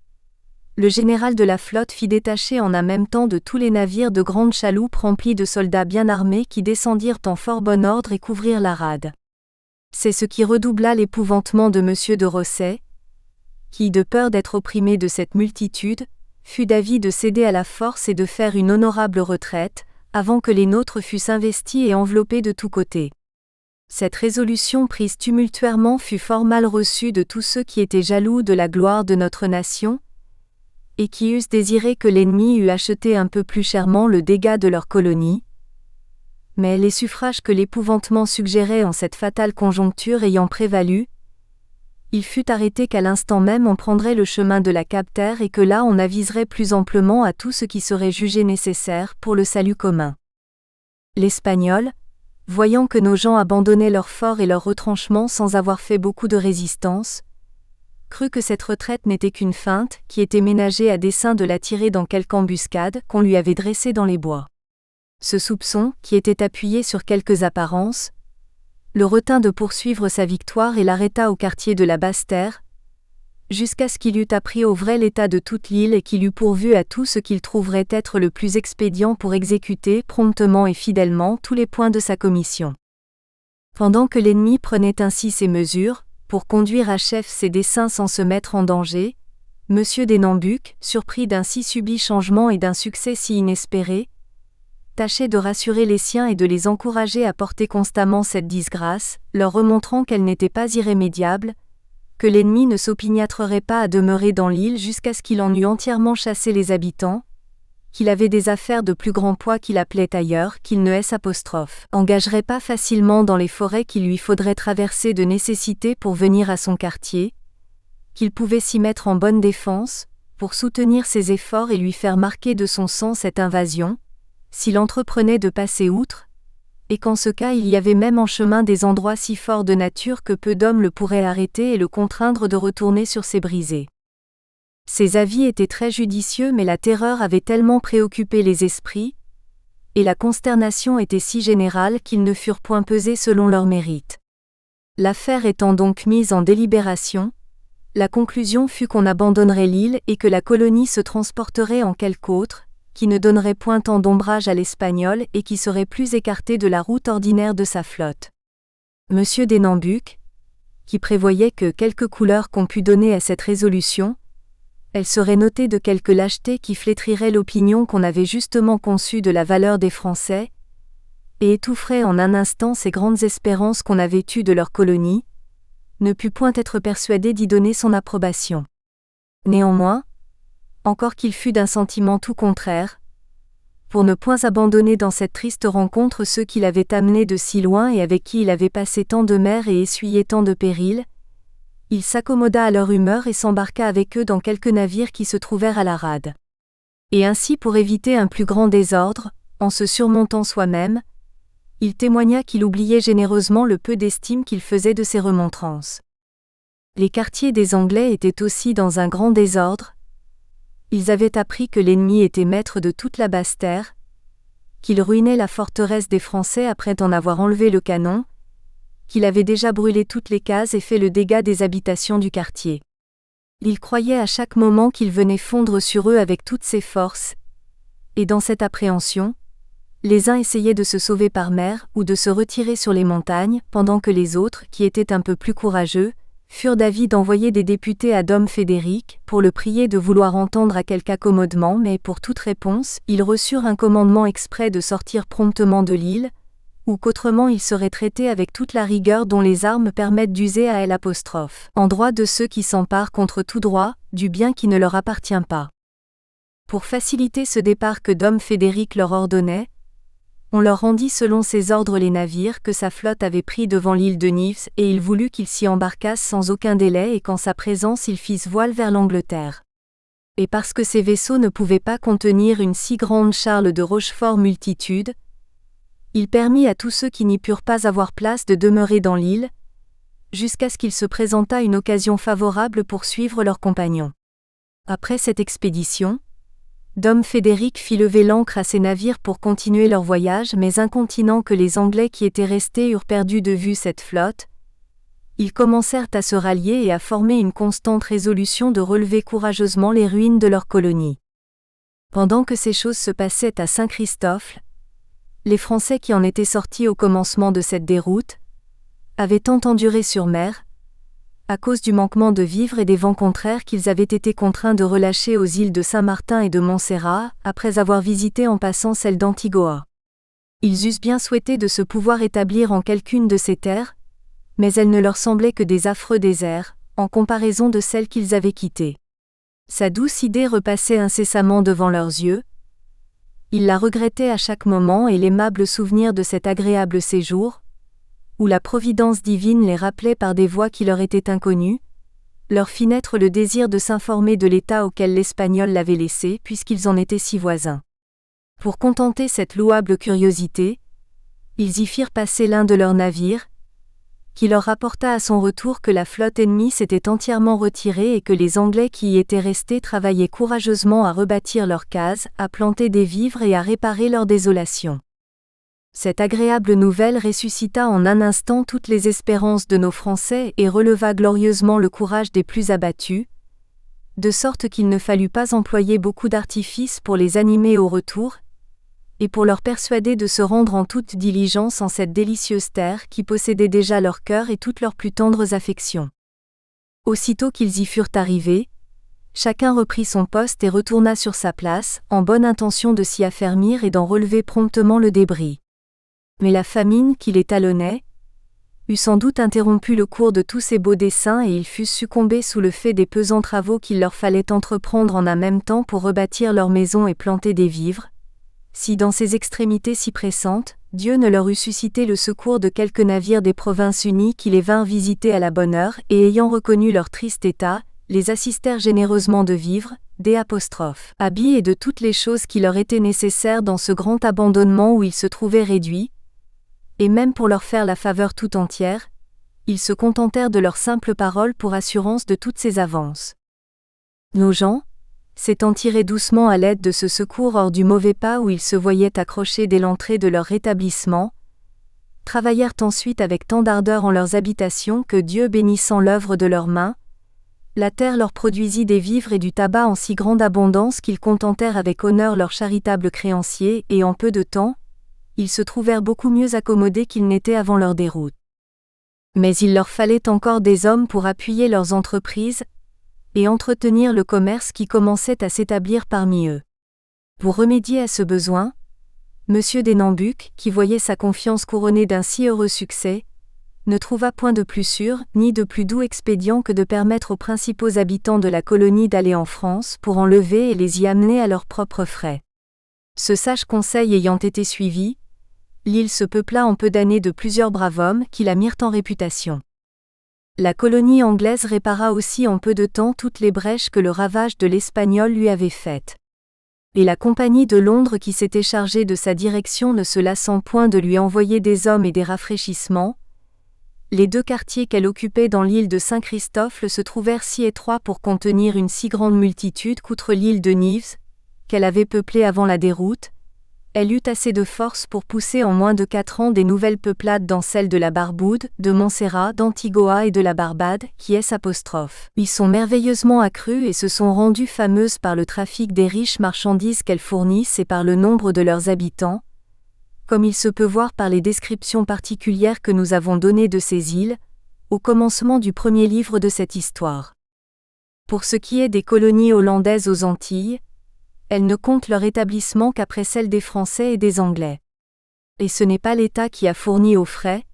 [SPEAKER 1] le général de la flotte fit détacher en un même temps de tous les navires de grandes chaloupes remplies de soldats bien armés qui descendirent en fort bon ordre et couvrirent la rade. C'est ce qui redoubla l'épouvantement de M. de Rosset, qui, de peur d'être opprimé de cette multitude, fut d'avis de céder à la force et de faire une honorable retraite, avant que les nôtres fussent investis et enveloppés de tous côtés. Cette résolution prise tumultuairement fut fort mal reçue de tous ceux qui étaient jaloux de la gloire de notre nation, et qui eussent désiré que l'ennemi eût acheté un peu plus chèrement le dégât de leur colonie. Mais les suffrages que l'épouvantement suggérait en cette fatale conjoncture ayant prévalu, il fut arrêté qu'à l'instant même on prendrait le chemin de la Cape-Terre et que là on aviserait plus amplement à tout ce qui serait jugé nécessaire pour le salut commun. L'Espagnol, voyant que nos gens abandonnaient leurs forts et leurs retranchements sans avoir fait beaucoup de résistance, crut que cette retraite n'était qu'une feinte qui était ménagée à dessein de l'attirer dans quelque embuscade qu'on lui avait dressée dans les bois. Ce soupçon, qui était appuyé sur quelques apparences, le retint de poursuivre sa victoire et l'arrêta au quartier de la Basse-Terre, jusqu'à ce qu'il eût appris au vrai l'état de toute l'île et qu'il eût pourvu à tout ce qu'il trouverait être le plus expédient pour exécuter promptement et fidèlement tous les points de sa commission. Pendant que l'ennemi prenait ainsi ses mesures, pour conduire à chef ses desseins sans se mettre en danger, M. Denambuc, surpris d'un si subit changement et d'un succès si inespéré, tâchait de rassurer les siens et de les encourager à porter constamment cette disgrâce, leur remontrant qu'elle n'était pas irrémédiable, que l'ennemi ne s'opiniâtrerait pas à demeurer dans l'île jusqu'à ce qu'il en eût entièrement chassé les habitants, qu'il avait des affaires de plus grand poids qu'il appelait ailleurs, qu'il ne engagerait pas facilement dans les forêts qu'il lui faudrait traverser de nécessité pour venir à son quartier, qu'il pouvait s'y mettre en bonne défense, pour soutenir ses efforts et lui faire marquer de son sang cette invasion, s'il entreprenait de passer outre, et qu'en ce cas il y avait même en chemin des endroits si forts de nature que peu d'hommes le pourraient arrêter et le contraindre de retourner sur ses brisées. Ces avis étaient très judicieux, mais la terreur avait tellement préoccupé les esprits, et la consternation était si générale qu'ils ne furent point pesés selon leur mérite. L'affaire étant donc mise en délibération, la conclusion fut qu'on abandonnerait l'île et que la colonie se transporterait en quelque autre, qui ne donnerait point tant d'ombrage à l'Espagnol et qui serait plus écarté de la route ordinaire de sa flotte. M. Denambuc, qui prévoyait que quelque couleur qu'on pût donner à cette résolution, elle serait notée de quelque lâcheté qui flétrirait l'opinion qu'on avait justement conçue de la valeur des Français, et étoufferait en un instant ces grandes espérances qu'on avait eues de leur colonie, ne put point être persuadé d'y donner son approbation. Néanmoins, encore qu'il fût d'un sentiment tout contraire, pour ne point abandonner dans cette triste rencontre ceux qui l'avaient amené de si loin et avec qui il avait passé tant de mers et essuyé tant de périls, il s'accommoda à leur humeur et s'embarqua avec eux dans quelques navires qui se trouvèrent à la rade. Et ainsi, pour éviter un plus grand désordre, en se surmontant soi-même, il témoigna qu'il oubliait généreusement le peu d'estime qu'il faisait de ses remontrances. Les quartiers des Anglais étaient aussi dans un grand désordre. Ils avaient appris que l'ennemi était maître de toute la basse-terre, qu'il ruinait la forteresse des Français après en avoir enlevé le canon, qu'il avait déjà brûlé toutes les cases et fait le dégât des habitations du quartier. Ils croyaient à chaque moment qu'il venait fondre sur eux avec toutes ses forces, et dans cette appréhension, les uns essayaient de se sauver par mer ou de se retirer sur les montagnes, pendant que les autres, qui étaient un peu plus courageux, furent d'avis d'envoyer des députés à Dom Frédéric pour le prier de vouloir entendre à quelque accommodement, mais pour toute réponse, ils reçurent un commandement exprès de sortir promptement de l'île, ou qu'autrement ils seraient traités avec toute la rigueur dont les armes permettent d'user à L', en droit de ceux qui s'emparent contre tout droit, du bien qui ne leur appartient pas. Pour faciliter ce départ que Dom Frédéric leur ordonnait, on leur rendit selon ses ordres les navires que sa flotte avait pris devant l'île de Nice et il voulut qu'ils s'y embarquassent sans aucun délai et qu'en sa présence ils fissent voile vers l'Angleterre. Et parce que ces vaisseaux ne pouvaient pas contenir une si grande Charles de Rochefort multitude, il permit à tous ceux qui n'y purent pas avoir place de demeurer dans l'île, jusqu'à ce qu'il se présentât une occasion favorable pour suivre leurs compagnons. Après cette expédition, Dom Frédéric fit lever l'ancre à ses navires pour continuer leur voyage, mais incontinent que les Anglais qui étaient restés eurent perdu de vue cette flotte, ils commencèrent à se rallier et à former une constante résolution de relever courageusement les ruines de leur colonie. Pendant que ces choses se passaient à Saint-Christophe, les Français qui en étaient sortis au commencement de cette déroute avaient tant enduré sur mer, à cause du manquement de vivres et des vents contraires qu'ils avaient été contraints de relâcher aux îles de Saint-Martin et de Montserrat, après avoir visité en passant celle d'Antigua. Ils eussent bien souhaité de se pouvoir établir en quelqu'une de ces terres, mais elles ne leur semblaient que des affreux déserts, en comparaison de celles qu'ils avaient quittées. Sa douce idée repassait incessamment devant leurs yeux. Ils la regrettaient à chaque moment et l'aimable souvenir de cet agréable séjour, où la providence divine les rappelait par des voies qui leur étaient inconnues, leur fit naître le désir de s'informer de l'état auquel l'Espagnol l'avait laissé puisqu'ils en étaient si voisins. Pour contenter cette louable curiosité, ils y firent passer l'un de leurs navires, qui leur rapporta à son retour que la flotte ennemie s'était entièrement retirée et que les Anglais qui y étaient restés travaillaient courageusement à rebâtir leurs cases, à planter des vivres et à réparer leur désolation. Cette agréable nouvelle ressuscita en un instant toutes les espérances de nos Français et releva glorieusement le courage des plus abattus, de sorte qu'il ne fallut pas employer beaucoup d'artifices pour les animer au retour, et pour leur persuader de se rendre en toute diligence en cette délicieuse terre qui possédait déjà leur cœur et toutes leurs plus tendres affections. Aussitôt qu'ils y furent arrivés, chacun reprit son poste et retourna sur sa place, en bonne intention de s'y affermir et d'en relever promptement le débris. Mais la famine qui les talonnait eut sans doute interrompu le cours de tous ces beaux desseins et ils fussent succombés sous le fait des pesants travaux qu'il leur fallait entreprendre en un même temps pour rebâtir leur maison et planter des vivres, si dans ces extrémités si pressantes, Dieu ne leur eût suscité le secours de quelques navires des Provinces unies qui les vinrent visiter à la bonne heure et ayant reconnu leur triste état, les assistèrent généreusement de vivres, habits et de toutes les choses qui leur étaient nécessaires dans ce grand abandonnement où ils se trouvaient réduits, et même pour leur faire la faveur tout entière, ils se contentèrent de leurs simples paroles pour assurance de toutes ces avances. Nos gens, s'étant tirés doucement à l'aide de ce secours hors du mauvais pas où ils se voyaient accrochés dès l'entrée de leur rétablissement, travaillèrent ensuite avec tant d'ardeur en leurs habitations que Dieu bénissant l'œuvre de leurs mains, la terre leur produisit des vivres et du tabac en si grande abondance qu'ils contentèrent avec honneur leurs charitables créanciers et en peu de temps, ils se trouvèrent beaucoup mieux accommodés qu'ils n'étaient avant leur déroute. Mais il leur fallait encore des hommes pour appuyer leurs entreprises et entretenir le commerce qui commençait à s'établir parmi eux. Pour remédier à ce besoin, Monsieur des Nambucks, qui voyait sa confiance couronnée d'un si heureux succès, ne trouva point de plus sûr, ni de plus doux expédient que de permettre aux principaux habitants de la colonie d'aller en France pour enlever et les y amener à leurs propres frais. Ce sage conseil ayant été suivi, l'île se peupla en peu d'années de plusieurs braves hommes qui la mirent en réputation. La colonie anglaise répara aussi en peu de temps toutes les brèches que le ravage de l'Espagnol lui avait faites. Et la compagnie de Londres qui s'était chargée de sa direction ne se lassant point de lui envoyer des hommes et des rafraîchissements, les 2 quartiers qu'elle occupait dans l'île de Saint-Christophe se trouvèrent si étroits pour contenir une si grande multitude qu'outre l'île de Nives, qu'elle avait peuplée avant la déroute, elle eut assez de force pour pousser en moins de 4 ans des nouvelles peuplades dans celles de la Barboude, de Montserrat, d'Antigua et de la Barbade, qui est apostrophe. Ils sont merveilleusement accrues et se sont rendues fameuses par le trafic des riches marchandises qu'elles fournissent et par le nombre de leurs habitants, comme il se peut voir par les descriptions particulières que nous avons données de ces îles, au commencement du premier livre de cette histoire. Pour ce qui est des colonies hollandaises aux Antilles, elles ne comptent leur établissement qu'après celle des Français et des Anglais. Et ce n'est pas l'État qui a fourni aux frais,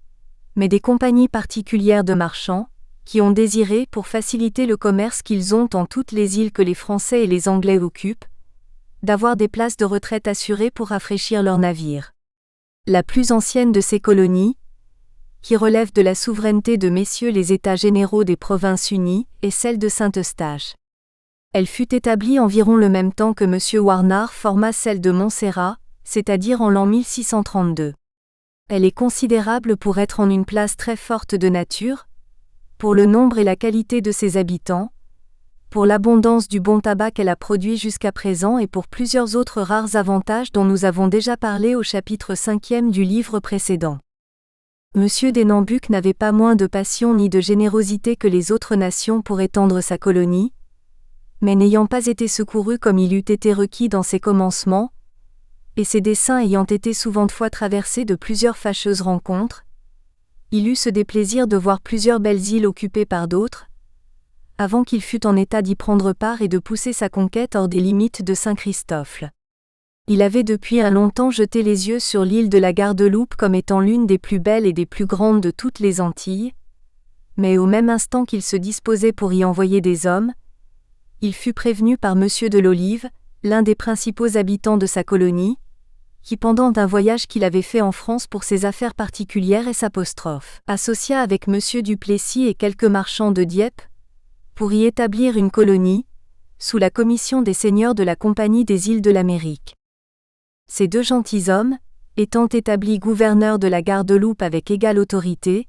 [SPEAKER 1] mais des compagnies particulières de marchands, qui ont désiré, pour faciliter le commerce qu'ils ont en toutes les îles que les Français et les Anglais occupent, d'avoir des places de retraite assurées pour rafraîchir leurs navires. La plus ancienne de ces colonies, qui relève de la souveraineté de messieurs les États généraux des Provinces-Unies, est celle de Saint-Eustache. Elle fut établie environ le même temps que M. Warnard forma celle de Montserrat, c'est-à-dire en l'an 1632. Elle est considérable pour être en une place très forte de nature, pour le nombre et la qualité de ses habitants, pour l'abondance du bon tabac qu'elle a produit jusqu'à présent et pour plusieurs autres rares avantages dont nous avons déjà parlé au chapitre 5e du livre précédent. M. des Nambucks n'avait pas moins de passion ni de générosité que les autres nations pour étendre sa colonie, mais n'ayant pas été secouru comme il eût été requis dans ses commencements, et ses desseins ayant été souvent de fois traversés de plusieurs fâcheuses rencontres, il eut ce déplaisir de voir plusieurs belles îles occupées par d'autres, avant qu'il fût en état d'y prendre part et de pousser sa conquête hors des limites de Saint-Christophe. Il avait depuis un longtemps jeté les yeux sur l'île de la Gardeloupe comme étant l'une des plus belles et des plus grandes de toutes les Antilles, mais au même instant qu'il se disposait pour y envoyer des hommes, il fut prévenu par M. de l'Olive, l'un des principaux habitants de sa colonie, qui pendant un voyage qu'il avait fait en France pour ses affaires particulières et s'apostrophe, associa avec M. Duplessis et quelques marchands de Dieppe, pour y établir une colonie, sous la commission des seigneurs de la Compagnie des îles de l'Amérique. Ces 2 gentilshommes, étant établis gouverneurs de la Gardeloupe avec égale autorité,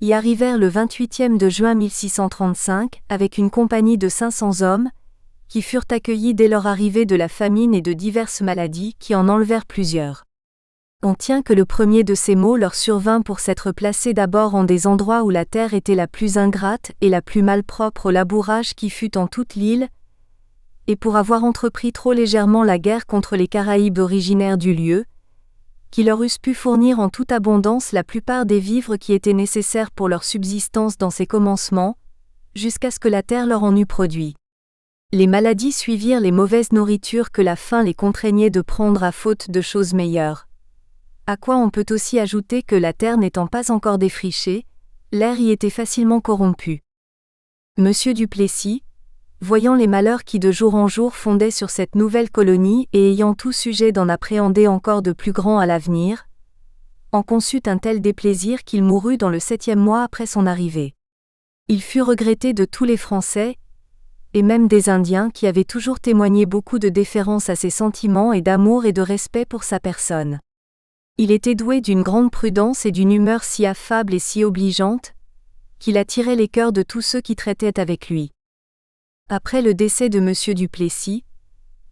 [SPEAKER 1] y arrivèrent le 28e de juin 1635 avec une compagnie de 500 hommes, qui furent accueillis dès leur arrivée de la famine et de diverses maladies qui en enlevèrent plusieurs. On tient que le premier de ces maux leur survint pour s'être placés d'abord en des endroits où la terre était la plus ingrate et la plus malpropre au labourage qui fut en toute l'île, et pour avoir entrepris trop légèrement la guerre contre les Caraïbes originaires du lieu, qui leur eussent pu fournir en toute abondance la plupart des vivres qui étaient nécessaires pour leur subsistance dans ces commencements, jusqu'à ce que la terre leur en eût produit. Les maladies suivirent les mauvaises nourritures que la faim les contraignait de prendre à faute de choses meilleures. À quoi on peut aussi ajouter que la terre n'étant pas encore défrichée, l'air y était facilement corrompu. M. Duplessis, voyant les malheurs qui de jour en jour fondaient sur cette nouvelle colonie et ayant tout sujet d'en appréhender encore de plus grands à l'avenir, en conçut un tel déplaisir qu'il mourut dans le 7e mois après son arrivée. Il fut regretté de tous les Français, et même des Indiens qui avaient toujours témoigné beaucoup de déférence à ses sentiments et d'amour et de respect pour sa personne. Il était doué d'une grande prudence et d'une humeur si affable et si obligeante, qu'il attirait les cœurs de tous ceux qui traitaient avec lui. Après le décès de M. Duplessis,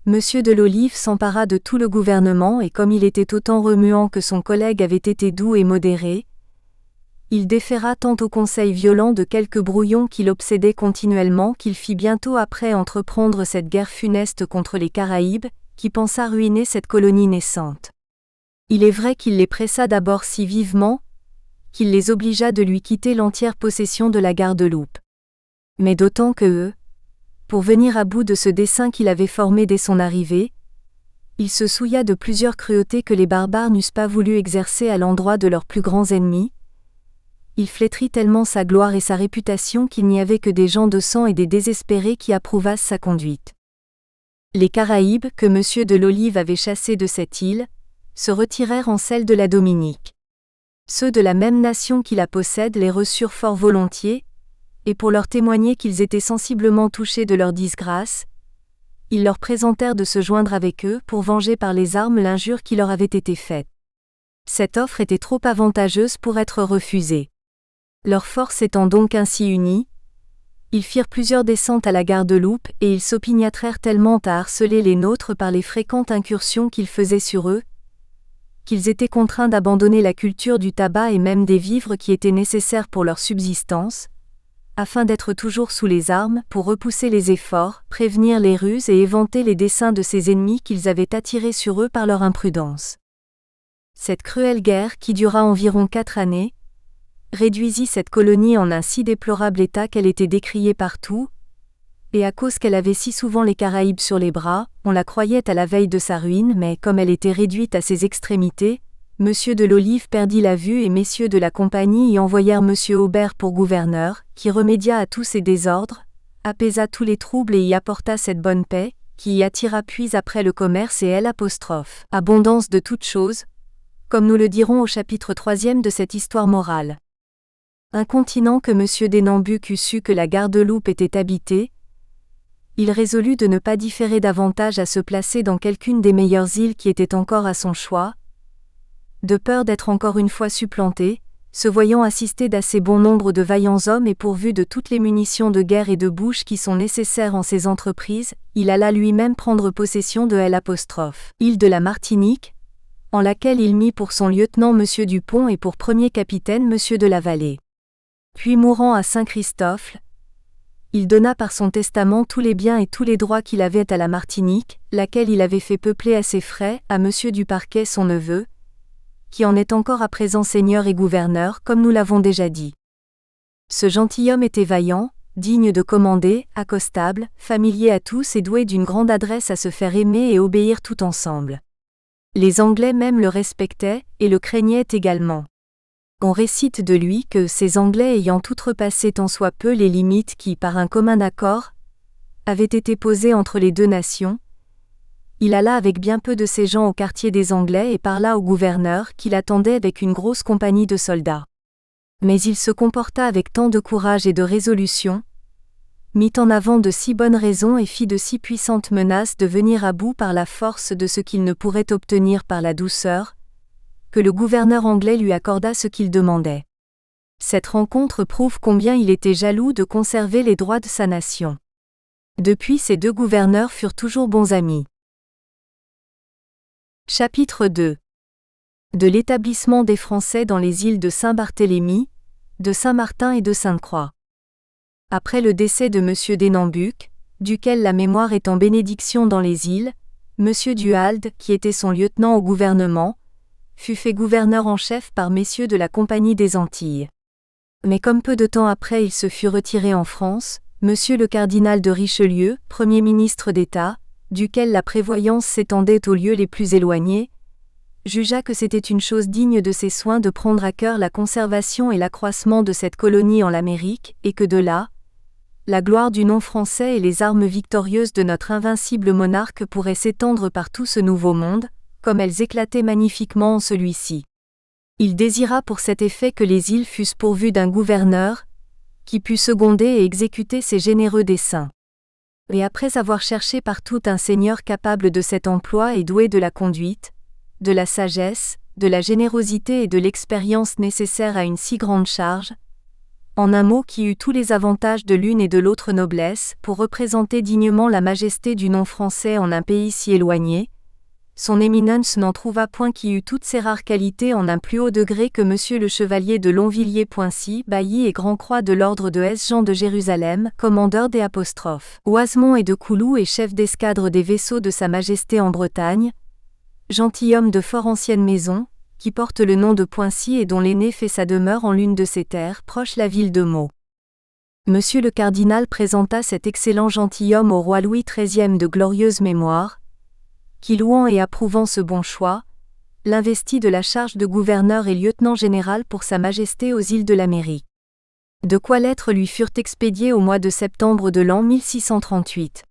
[SPEAKER 1] M. de l'Olive s'empara de tout le gouvernement et comme il était autant remuant que son collègue avait été doux et modéré, il déféra tant au conseil violent de quelques brouillons qui l'obsédaient continuellement qu'il fit bientôt après entreprendre cette guerre funeste contre les Caraïbes, qui pensa ruiner cette colonie naissante. Il est vrai qu'il les pressa d'abord si vivement, qu'il les obligea de lui quitter l'entière possession de la Gardeloupe. Mais d'autant que eux, pour venir à bout de ce dessein qu'il avait formé dès son arrivée, Il se souilla de plusieurs cruautés que les barbares n'eussent pas voulu exercer à l'endroit de leurs plus grands ennemis. Il flétrit tellement sa gloire et sa réputation qu'il n'y avait que des gens de sang et des désespérés qui approuvassent sa conduite. Les Caraïbes, que M. de Lolive avait chassés de cette île, se retirèrent en celle de la Dominique. Ceux de la même nation qui la possèdent les reçurent fort volontiers, et pour leur témoigner qu'ils étaient sensiblement touchés de leur disgrâce, ils leur présentèrent de se joindre avec eux pour venger par les armes l'injure qui leur avait été faite. Cette offre était trop avantageuse pour être refusée. Leurs forces étant donc ainsi unies, ils firent plusieurs descentes à la Garde-Loupe et ils s'opiniâtrèrent tellement à harceler les nôtres par les fréquentes incursions qu'ils faisaient sur eux, qu'ils étaient contraints d'abandonner la culture du tabac et même des vivres qui étaient nécessaires pour leur subsistance, afin d'être toujours sous les armes, pour repousser les efforts, prévenir les ruses et éventer les desseins de ces ennemis qu'ils avaient attirés sur eux par leur imprudence. Cette cruelle guerre, qui dura environ 4 années, réduisit cette colonie en un si déplorable état qu'elle était décriée partout, et à cause qu'elle avait si souvent les Caraïbes sur les bras, on la croyait à la veille de sa ruine, mais comme elle était réduite à ses extrémités, M. de Lolive perdit la vue et messieurs de la compagnie y envoyèrent M. Aubert pour gouverneur, qui remédia à tous ces désordres, apaisa tous les troubles et y apporta cette bonne paix, qui y attira puis après le commerce et abondance de toutes choses, comme nous le dirons au chapitre 3 de cette histoire morale. Incontinent que M. Denambuc eût su que la Garde-Loupe était habitée, il résolut de ne pas différer davantage à se placer dans quelqu'une des meilleures îles qui étaient encore à son choix, de peur d'être encore une fois supplanté, se voyant assisté d'assez bon nombre de vaillants hommes et pourvu de toutes les munitions de guerre et de bouche qui sont nécessaires en ces entreprises, il alla lui-même prendre possession de île de la Martinique, en laquelle il mit pour son lieutenant M. Dupont et pour premier capitaine M. de la Vallée. Puis mourant à Saint-Christophe, il donna par son testament tous les biens et tous les droits qu'il avait à la Martinique, laquelle il avait fait peupler à ses frais, à M. du Parquet son neveu, qui en est encore à présent seigneur et gouverneur comme nous l'avons déjà dit. Ce gentilhomme était vaillant, digne de commander, accostable, familier à tous et doué d'une grande adresse à se faire aimer et obéir tout ensemble. Les Anglais même le respectaient, et le craignaient également. On récite de lui que ces Anglais ayant outrepassé tant soit peu les limites qui, par un commun accord, avaient été posées entre les deux nations, il alla avec bien peu de ses gens au quartier des Anglais et parla au gouverneur qui l'attendait avec une grosse compagnie de soldats. Mais il se comporta avec tant de courage et de résolution, mit en avant de si bonnes raisons et fit de si puissantes menaces de venir à bout par la force de ce qu'il ne pourrait obtenir par la douceur, que le gouverneur anglais lui accorda ce qu'il demandait. Cette rencontre prouve combien il était jaloux de conserver les droits de sa nation. Depuis, ces deux gouverneurs furent toujours bons amis. Chapitre 2. De l'établissement des Français dans les îles de Saint-Barthélemy, de Saint-Martin et de Sainte-Croix. Après le décès de M. Denambuc, duquel la mémoire est en bénédiction dans les îles, M. Duhalde, qui était son lieutenant au gouvernement, fut fait gouverneur en chef par messieurs de la Compagnie des Antilles. Mais comme peu de temps après il se fut retiré en France, M. le cardinal de Richelieu, Premier ministre d'État, duquel la prévoyance s'étendait aux lieux les plus éloignés, jugea que c'était une chose digne de ses soins de prendre à cœur la conservation et l'accroissement de cette colonie en l'Amérique, et que de là, la gloire du nom français et les armes victorieuses de notre invincible monarque pourraient s'étendre par tout ce nouveau monde, comme elles éclataient magnifiquement en celui-ci. Il désira pour cet effet que les îles fussent pourvues d'un gouverneur, qui pût seconder et exécuter ses généreux desseins. Et après avoir cherché partout un seigneur capable de cet emploi et doué de la conduite, de la sagesse, de la générosité et de l'expérience nécessaires à une si grande charge, en un mot qui eût tous les avantages de l'une et de l'autre noblesse, pour représenter dignement la majesté du nom français en un pays si éloigné, son éminence n'en trouva point qui eût toutes ces rares qualités en un plus haut degré que M. le chevalier de Longvilliers-Poincy, bailli et grand-croix de l'ordre de S. Jean de Jérusalem, commandeur des Oisemont et de Coulou et chef d'escadre des vaisseaux de Sa Majesté en Bretagne, gentilhomme de fort ancienne maison, qui porte le nom de Poincy et dont l'aîné fait sa demeure en l'une de ses terres proche la ville de Meaux. M. le cardinal présenta cet excellent gentilhomme au roi Louis XIII de glorieuse mémoire, qui, louant et approuvant ce bon choix, l'investit de la charge de gouverneur et lieutenant général pour Sa Majesté aux îles de l'Amérique. De quoi lettres lui furent expédiées au mois de septembre de l'an 1638.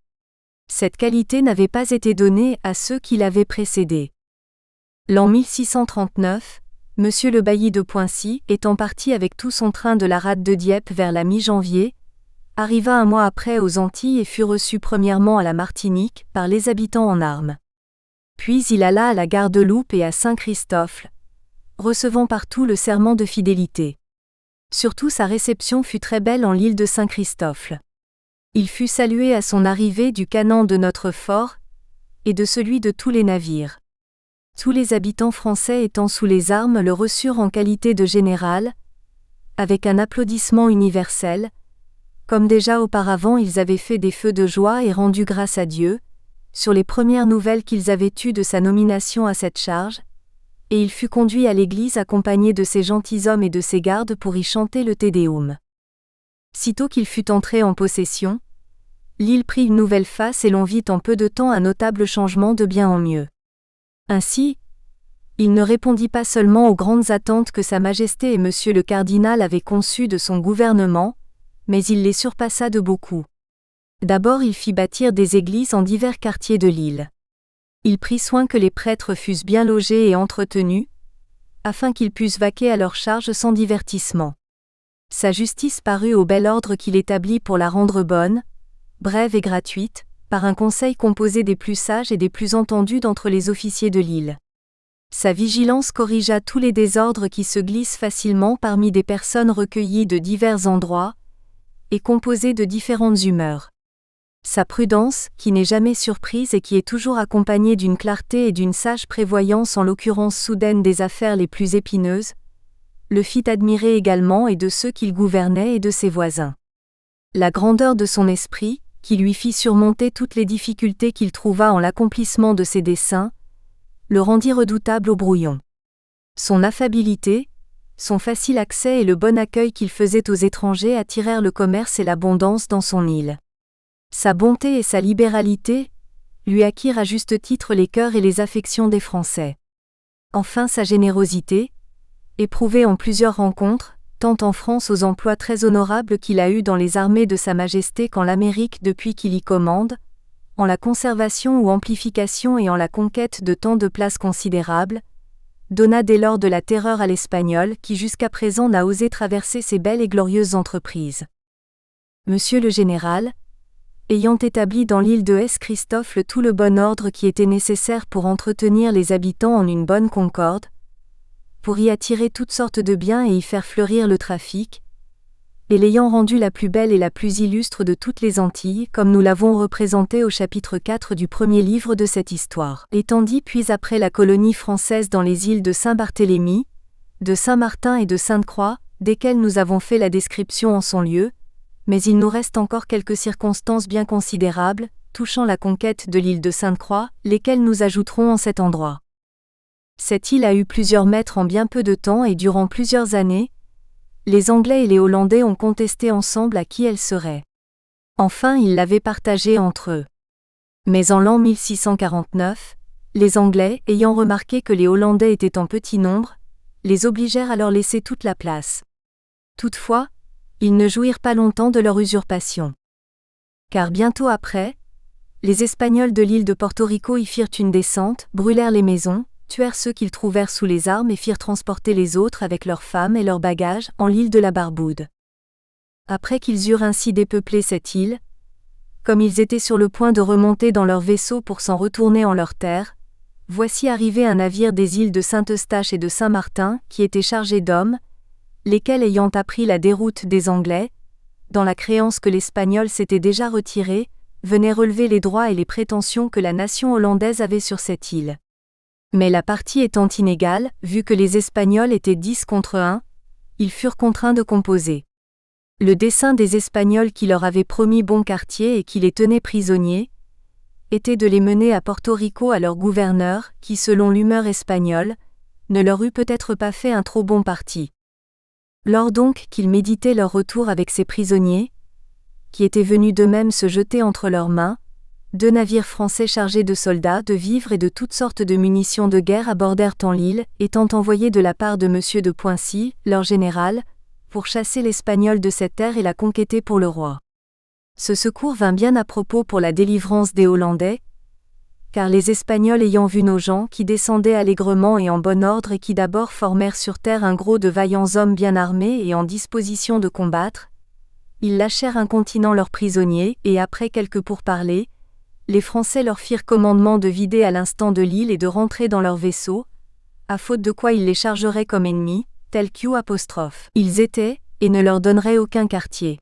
[SPEAKER 1] Cette qualité n'avait pas été donnée à ceux qui l'avaient précédé. L'an 1639, Monsieur le bailli de Poincy, étant parti avec tout son train de la rade de Dieppe vers la mi-janvier, arriva un mois après aux Antilles et fut reçu premièrement à la Martinique par les habitants en armes. Puis il alla à la Guadeloupe et à Saint-Christophe, recevant partout le serment de fidélité. Surtout sa réception fut très belle en l'île de Saint-Christophe. Il fut salué à son arrivée du canon de notre fort et de celui de tous les navires. Tous les habitants français étant sous les armes le reçurent en qualité de général, avec un applaudissement universel, comme déjà auparavant ils avaient fait des feux de joie et rendu grâce à Dieu, sur les premières nouvelles qu'ils avaient eues de sa nomination à cette charge, et il fut conduit à l'église accompagné de ses gentilshommes et de ses gardes pour y chanter le Te Deum. Sitôt qu'il fut entré en possession, l'île prit une nouvelle face et l'on vit en peu de temps un notable changement de bien en mieux. Ainsi, il ne répondit pas seulement aux grandes attentes que Sa Majesté et Monsieur le Cardinal avaient conçues de son gouvernement, mais il les surpassa de beaucoup. D'abord il fit bâtir des églises en divers quartiers de l'île. Il prit soin que les prêtres fussent bien logés et entretenus, afin qu'ils pussent vaquer à leur charge sans divertissement. Sa justice parut au bel ordre qu'il établit pour la rendre bonne, brève et gratuite, par un conseil composé des plus sages et des plus entendus d'entre les officiers de l'île. Sa vigilance corrigea tous les désordres qui se glissent facilement parmi des personnes recueillies de divers endroits, et composées de différentes humeurs. Sa prudence, qui n'est jamais surprise et qui est toujours accompagnée d'une clarté et d'une sage prévoyance en l'occurrence soudaine des affaires les plus épineuses, le fit admirer également et de ceux qu'il gouvernait et de ses voisins. La grandeur de son esprit, qui lui fit surmonter toutes les difficultés qu'il trouva en l'accomplissement de ses desseins, le rendit redoutable au brouillon. Son affabilité, son facile accès et le bon accueil qu'il faisait aux étrangers attirèrent le commerce et l'abondance dans son île. Sa bonté et sa libéralité lui acquirent à juste titre les cœurs et les affections des Français. Enfin sa générosité, éprouvée en plusieurs rencontres, tant en France aux emplois très honorables qu'il a eus dans les armées de Sa Majesté qu'en l'Amérique depuis qu'il y commande, en la conservation ou amplification et en la conquête de tant de places considérables, donna dès lors de la terreur à l'Espagnol qui jusqu'à présent n'a osé traverser ces belles et glorieuses entreprises. Monsieur le général, ayant établi dans l'île de Christophe tout le bon ordre qui était nécessaire pour entretenir les habitants en une bonne concorde, pour y attirer toutes sortes de biens et y faire fleurir le trafic, et l'ayant rendue la plus belle et la plus illustre de toutes les Antilles, comme nous l'avons représenté au chapitre 4 du premier livre de cette histoire, étendit puis après la colonie française dans les îles de Saint-Barthélemy, de Saint-Martin et de Sainte-Croix, desquelles nous avons fait la description en son lieu, mais il nous reste encore quelques circonstances bien considérables, touchant la conquête de l'île de Sainte-Croix, lesquelles nous ajouterons en cet endroit. Cette île a eu plusieurs maîtres en bien peu de temps et durant plusieurs années, les Anglais et les Hollandais ont contesté ensemble à qui elle serait. Enfin ils l'avaient partagée entre eux. Mais en l'an 1649, les Anglais, ayant remarqué que les Hollandais étaient en petit nombre, les obligèrent à leur laisser toute la place. Toutefois, ils ne jouirent pas longtemps de leur usurpation. Car bientôt après, les Espagnols de l'île de Porto Rico y firent une descente, brûlèrent les maisons, tuèrent ceux qu'ils trouvèrent sous les armes et firent transporter les autres avec leurs femmes et leurs bagages en l'île de la Barboude. Après qu'ils eurent ainsi dépeuplé cette île, comme ils étaient sur le point de remonter dans leur vaisseau pour s'en retourner en leur terre, voici arrivé un navire des îles de Saint-Eustache et de Saint-Martin qui était chargé d'hommes, lesquels ayant appris la déroute des Anglais, dans la créance que l'Espagnol s'était déjà retiré, venaient relever les droits et les prétentions que la nation hollandaise avait sur cette île. Mais la partie étant inégale, vu que les Espagnols étaient 10 contre 1, ils furent contraints de composer. Le dessein des Espagnols qui leur avaient promis bon quartier et qui les tenaient prisonniers, était de les mener à Porto Rico à leur gouverneur, qui selon l'humeur espagnole, ne leur eût peut-être pas fait un trop bon parti. Lors donc qu'ils méditaient leur retour avec ces prisonniers, qui étaient venus d'eux-mêmes se jeter entre leurs mains, 2 navires français chargés de soldats, de vivres et de toutes sortes de munitions de guerre abordèrent en l'île, étant envoyés de la part de M. de Poincy, leur général, pour chasser l'Espagnol de cette terre et la conquêter pour le roi. Ce secours vint bien à propos pour la délivrance des Hollandais, car les Espagnols ayant vu nos gens qui descendaient allègrement et en bon ordre et qui d'abord formèrent sur terre un gros de vaillants hommes bien armés et en disposition de combattre, ils lâchèrent incontinent leurs prisonniers et après quelques pourparlers, les Français leur firent commandement de vider à l'instant de l'île et de rentrer dans leurs vaisseaux, à faute de quoi ils les chargeraient comme ennemis, tels Q'. Ils étaient, et ne leur donneraient aucun quartier.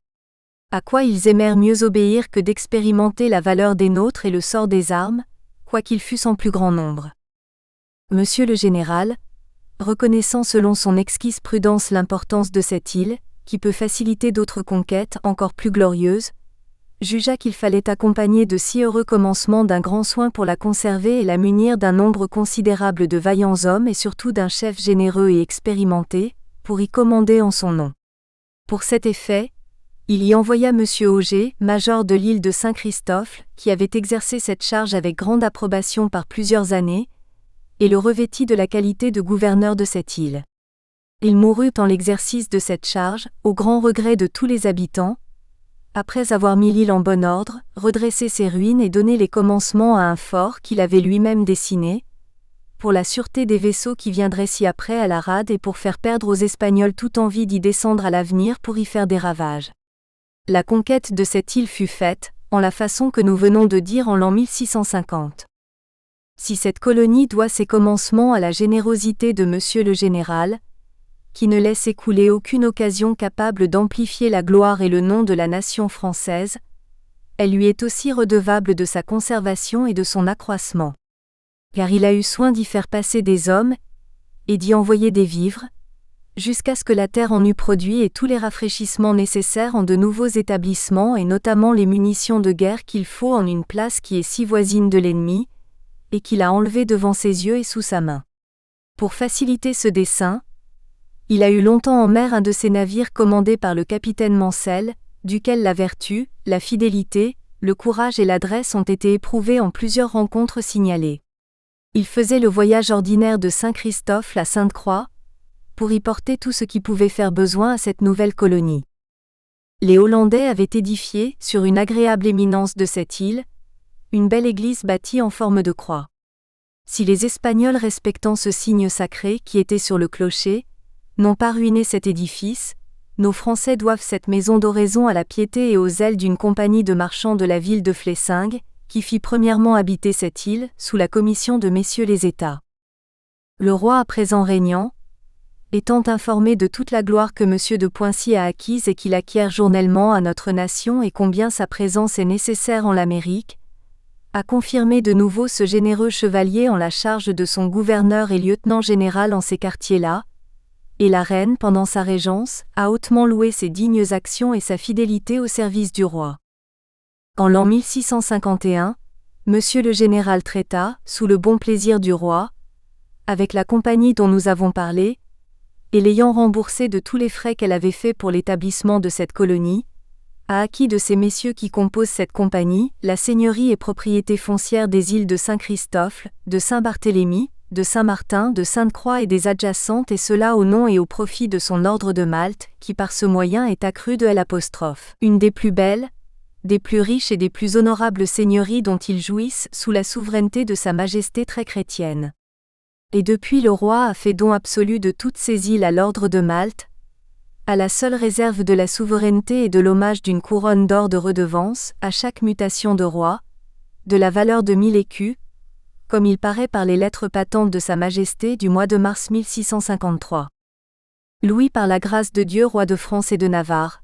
[SPEAKER 1] À quoi ils aimèrent mieux obéir que d'expérimenter la valeur des nôtres et le sort des armes, quoiqu'ils fussent en plus grand nombre. Monsieur le général, reconnaissant selon son exquise prudence l'importance de cette île, qui peut faciliter d'autres conquêtes encore plus glorieuses, jugea qu'il fallait accompagner de si heureux commencements d'un grand soin pour la conserver et la munir d'un nombre considérable de vaillants hommes et surtout d'un chef généreux et expérimenté, pour y commander en son nom. Pour cet effet, il y envoya M. Auger, major de l'île de Saint-Christophe, qui avait exercé cette charge avec grande approbation par plusieurs années, et le revêtit de la qualité de gouverneur de cette île. Il mourut en l'exercice de cette charge, au grand regret de tous les habitants, après avoir mis l'île en bon ordre, redressé ses ruines et donné les commencements à un fort qu'il avait lui-même dessiné, pour la sûreté des vaisseaux qui viendraient ci-après à la rade et pour faire perdre aux Espagnols toute envie d'y descendre à l'avenir pour y faire des ravages. La conquête de cette île fut faite, en la façon que nous venons de dire en l'an 1650. Si cette colonie doit ses commencements à la générosité de Monsieur le Général, qui ne laisse écouler aucune occasion capable d'amplifier la gloire et le nom de la nation française, elle lui est aussi redevable de sa conservation et de son accroissement. Car il a eu soin d'y faire passer des hommes, et d'y envoyer des vivres, jusqu'à ce que la terre en eût produit et tous les rafraîchissements nécessaires en de nouveaux établissements et notamment les munitions de guerre qu'il faut en une place qui est si voisine de l'ennemi, et qu'il a enlevée devant ses yeux et sous sa main. Pour faciliter ce dessein, il a eu longtemps en mer un de ces navires commandés par le capitaine Mancel, duquel la vertu, la fidélité, le courage et l'adresse ont été éprouvés en plusieurs rencontres signalées. Il faisait le voyage ordinaire de Saint-Christophe à Sainte-Croix, pour y porter tout ce qui pouvait faire besoin à cette nouvelle colonie. Les Hollandais avaient édifié, sur une agréable éminence de cette île, une belle église bâtie en forme de croix. Si les Espagnols respectant ce signe sacré qui était sur le clocher, n'ont pas ruiné cet édifice, nos Français doivent cette maison d'oraison à la piété et au zèle d'une compagnie de marchands de la ville de Flessingue, qui fit premièrement habiter cette île, sous la commission de messieurs les États. Le roi à présent régnant, étant informé de toute la gloire que M. de Poincy a acquise et qu'il acquiert journellement à notre nation et combien sa présence est nécessaire en l'Amérique, a confirmé de nouveau ce généreux chevalier en la charge de son gouverneur et lieutenant général en ces quartiers-là, et la reine, pendant sa régence, a hautement loué ses dignes actions et sa fidélité au service du roi. En l'an 1651, Monsieur le général traita, sous le bon plaisir du roi, avec la compagnie dont nous avons parlé, et l'ayant remboursé de tous les frais qu'elle avait faits pour l'établissement de cette colonie, a acquis de ces messieurs qui composent cette compagnie, la seigneurie et propriété foncière des îles de Saint-Christophe, de Saint-Barthélemy, de Saint-Martin, de Sainte-Croix et des adjacentes et cela au nom et au profit de son ordre de Malte, qui par ce moyen est accru de L', une des plus belles, des plus riches et des plus honorables seigneuries dont ils jouissent sous la souveraineté de sa majesté très chrétienne. Et depuis le roi a fait don absolu de toutes ces îles à l'ordre de Malte, à la seule réserve de la souveraineté et de l'hommage d'une couronne d'or de redevance, à chaque mutation de roi, de la valeur de 1000 écus, comme il paraît par les lettres patentes de Sa Majesté du mois de mars 1653. Louis par la grâce de Dieu roi de France et de Navarre,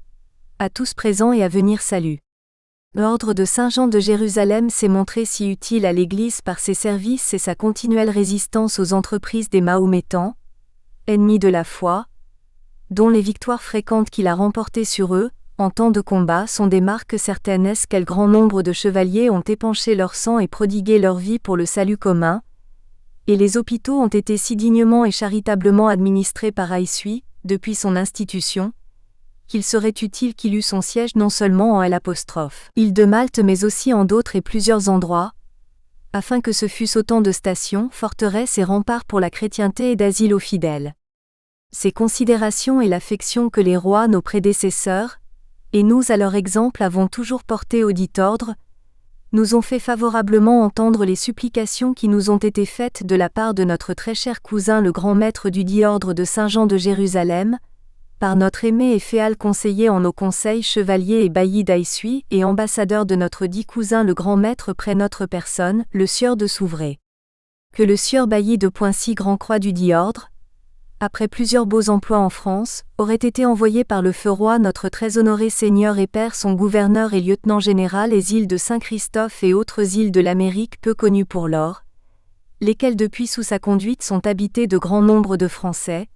[SPEAKER 1] à tous présents et à venir salut. L'ordre de Saint-Jean de Jérusalem s'est montré si utile à l'Église par ses services et sa continuelle résistance aux entreprises des Mahométans, ennemis de la foi, dont les victoires fréquentes qu'il a remportées sur eux, en temps de combat sont des marques certaines quel grand nombre de chevaliers ont épanché leur sang et prodigué leur vie pour le salut commun, et les hôpitaux ont été si dignement et charitablement administrés par Aïssui, depuis son institution, qu'il serait utile qu'il eût son siège non seulement en L', île de Malte mais aussi en d'autres et plusieurs endroits, afin que ce fussent autant de stations, forteresses et remparts pour la chrétienté et d'asile aux fidèles. Ces considérations et l'affection que les rois nos prédécesseurs, et nous à leur exemple avons toujours porté au dit ordre, nous ont fait favorablement entendre les supplications qui nous ont été faites de la part de notre très cher cousin le grand maître du dit ordre de Saint-Jean de Jérusalem, par notre aimé et féal conseiller en nos conseils chevalier et bailli d'Aïssuy et ambassadeur de notre dit cousin le grand maître près notre personne, le sieur de Souvray. Que le sieur bailli de Poincy grand croix du dit ordre, après plusieurs beaux emplois en France, aurait été envoyé par le feu roi notre très honoré seigneur et père son gouverneur et lieutenant général les îles de Saint-Christophe et autres îles de l'Amérique peu connues pour l'or, lesquelles depuis sous sa conduite sont habitées de grand nombre de Français,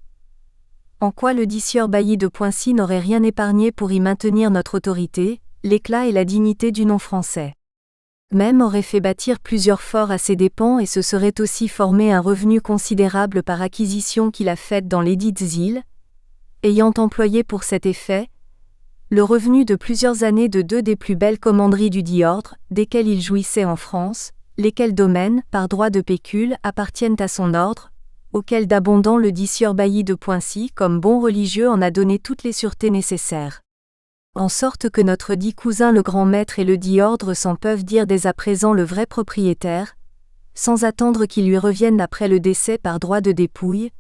[SPEAKER 1] en quoi le dit sieur bailli de Poincy n'aurait rien épargné pour y maintenir notre autorité, l'éclat et la dignité du nom français. Même aurait fait bâtir plusieurs forts à ses dépens et se serait aussi formé un revenu considérable par acquisition qu'il a faite dans lesdites îles, ayant employé pour cet effet le revenu de plusieurs années de deux des plus belles commanderies du dit ordre, desquelles il jouissait en France, lesquels domaines, par droit de pécule, appartiennent à son ordre, auquel d'abondant le dit sieur bailli de Poincy comme bon religieux en a donné toutes les sûretés nécessaires. En sorte que notre dit cousin le grand maître et le dit ordre s'en peuvent dire dès à présent le vrai propriétaire, sans attendre qu'il lui revienne après le décès par droit de dépouille,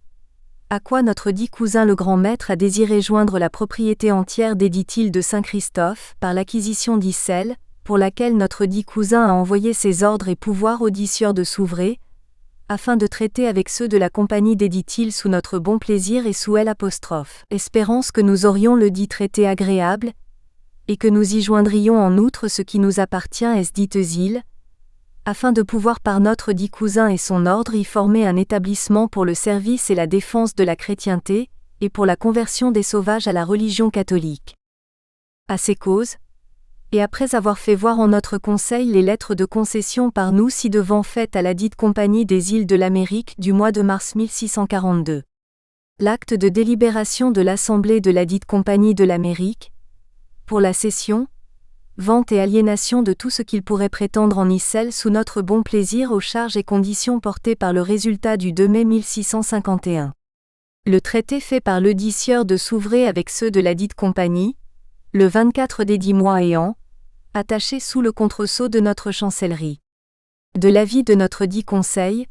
[SPEAKER 1] à quoi notre dit cousin le grand maître a désiré joindre la propriété entière des dites îles de Saint-Christophe par l'acquisition d'Issel, pour laquelle notre dit cousin a envoyé ses ordres et pouvoirs au dit sieur de Souvray, afin de traiter avec ceux de la compagnie des dites îles sous notre bon plaisir et sous L', espérance que nous aurions le dit traité agréable, et que nous y joindrions en outre ce qui nous appartient à ces dites îles, afin de pouvoir par notre dit cousin et son ordre y former un établissement pour le service et la défense de la chrétienté, et pour la conversion des sauvages à la religion catholique. À ces causes, et après avoir fait voir en notre conseil les lettres de concession par nous ci-devant faites à la dite compagnie des îles de l'Amérique du mois de mars 1642. L'acte de délibération de l'Assemblée de la dite compagnie de l'Amérique, pour la cession, vente et aliénation de tout ce qu'il pourrait prétendre en Issel sous notre bon plaisir aux charges et conditions portées par le résultat du 2 mai 1651. Le traité fait par le dit sieur de Souvray avec ceux de la dite compagnie, le 24 des 10 mois et an, attaché sous le contresceau de notre chancellerie. De l'avis de notre dit conseil,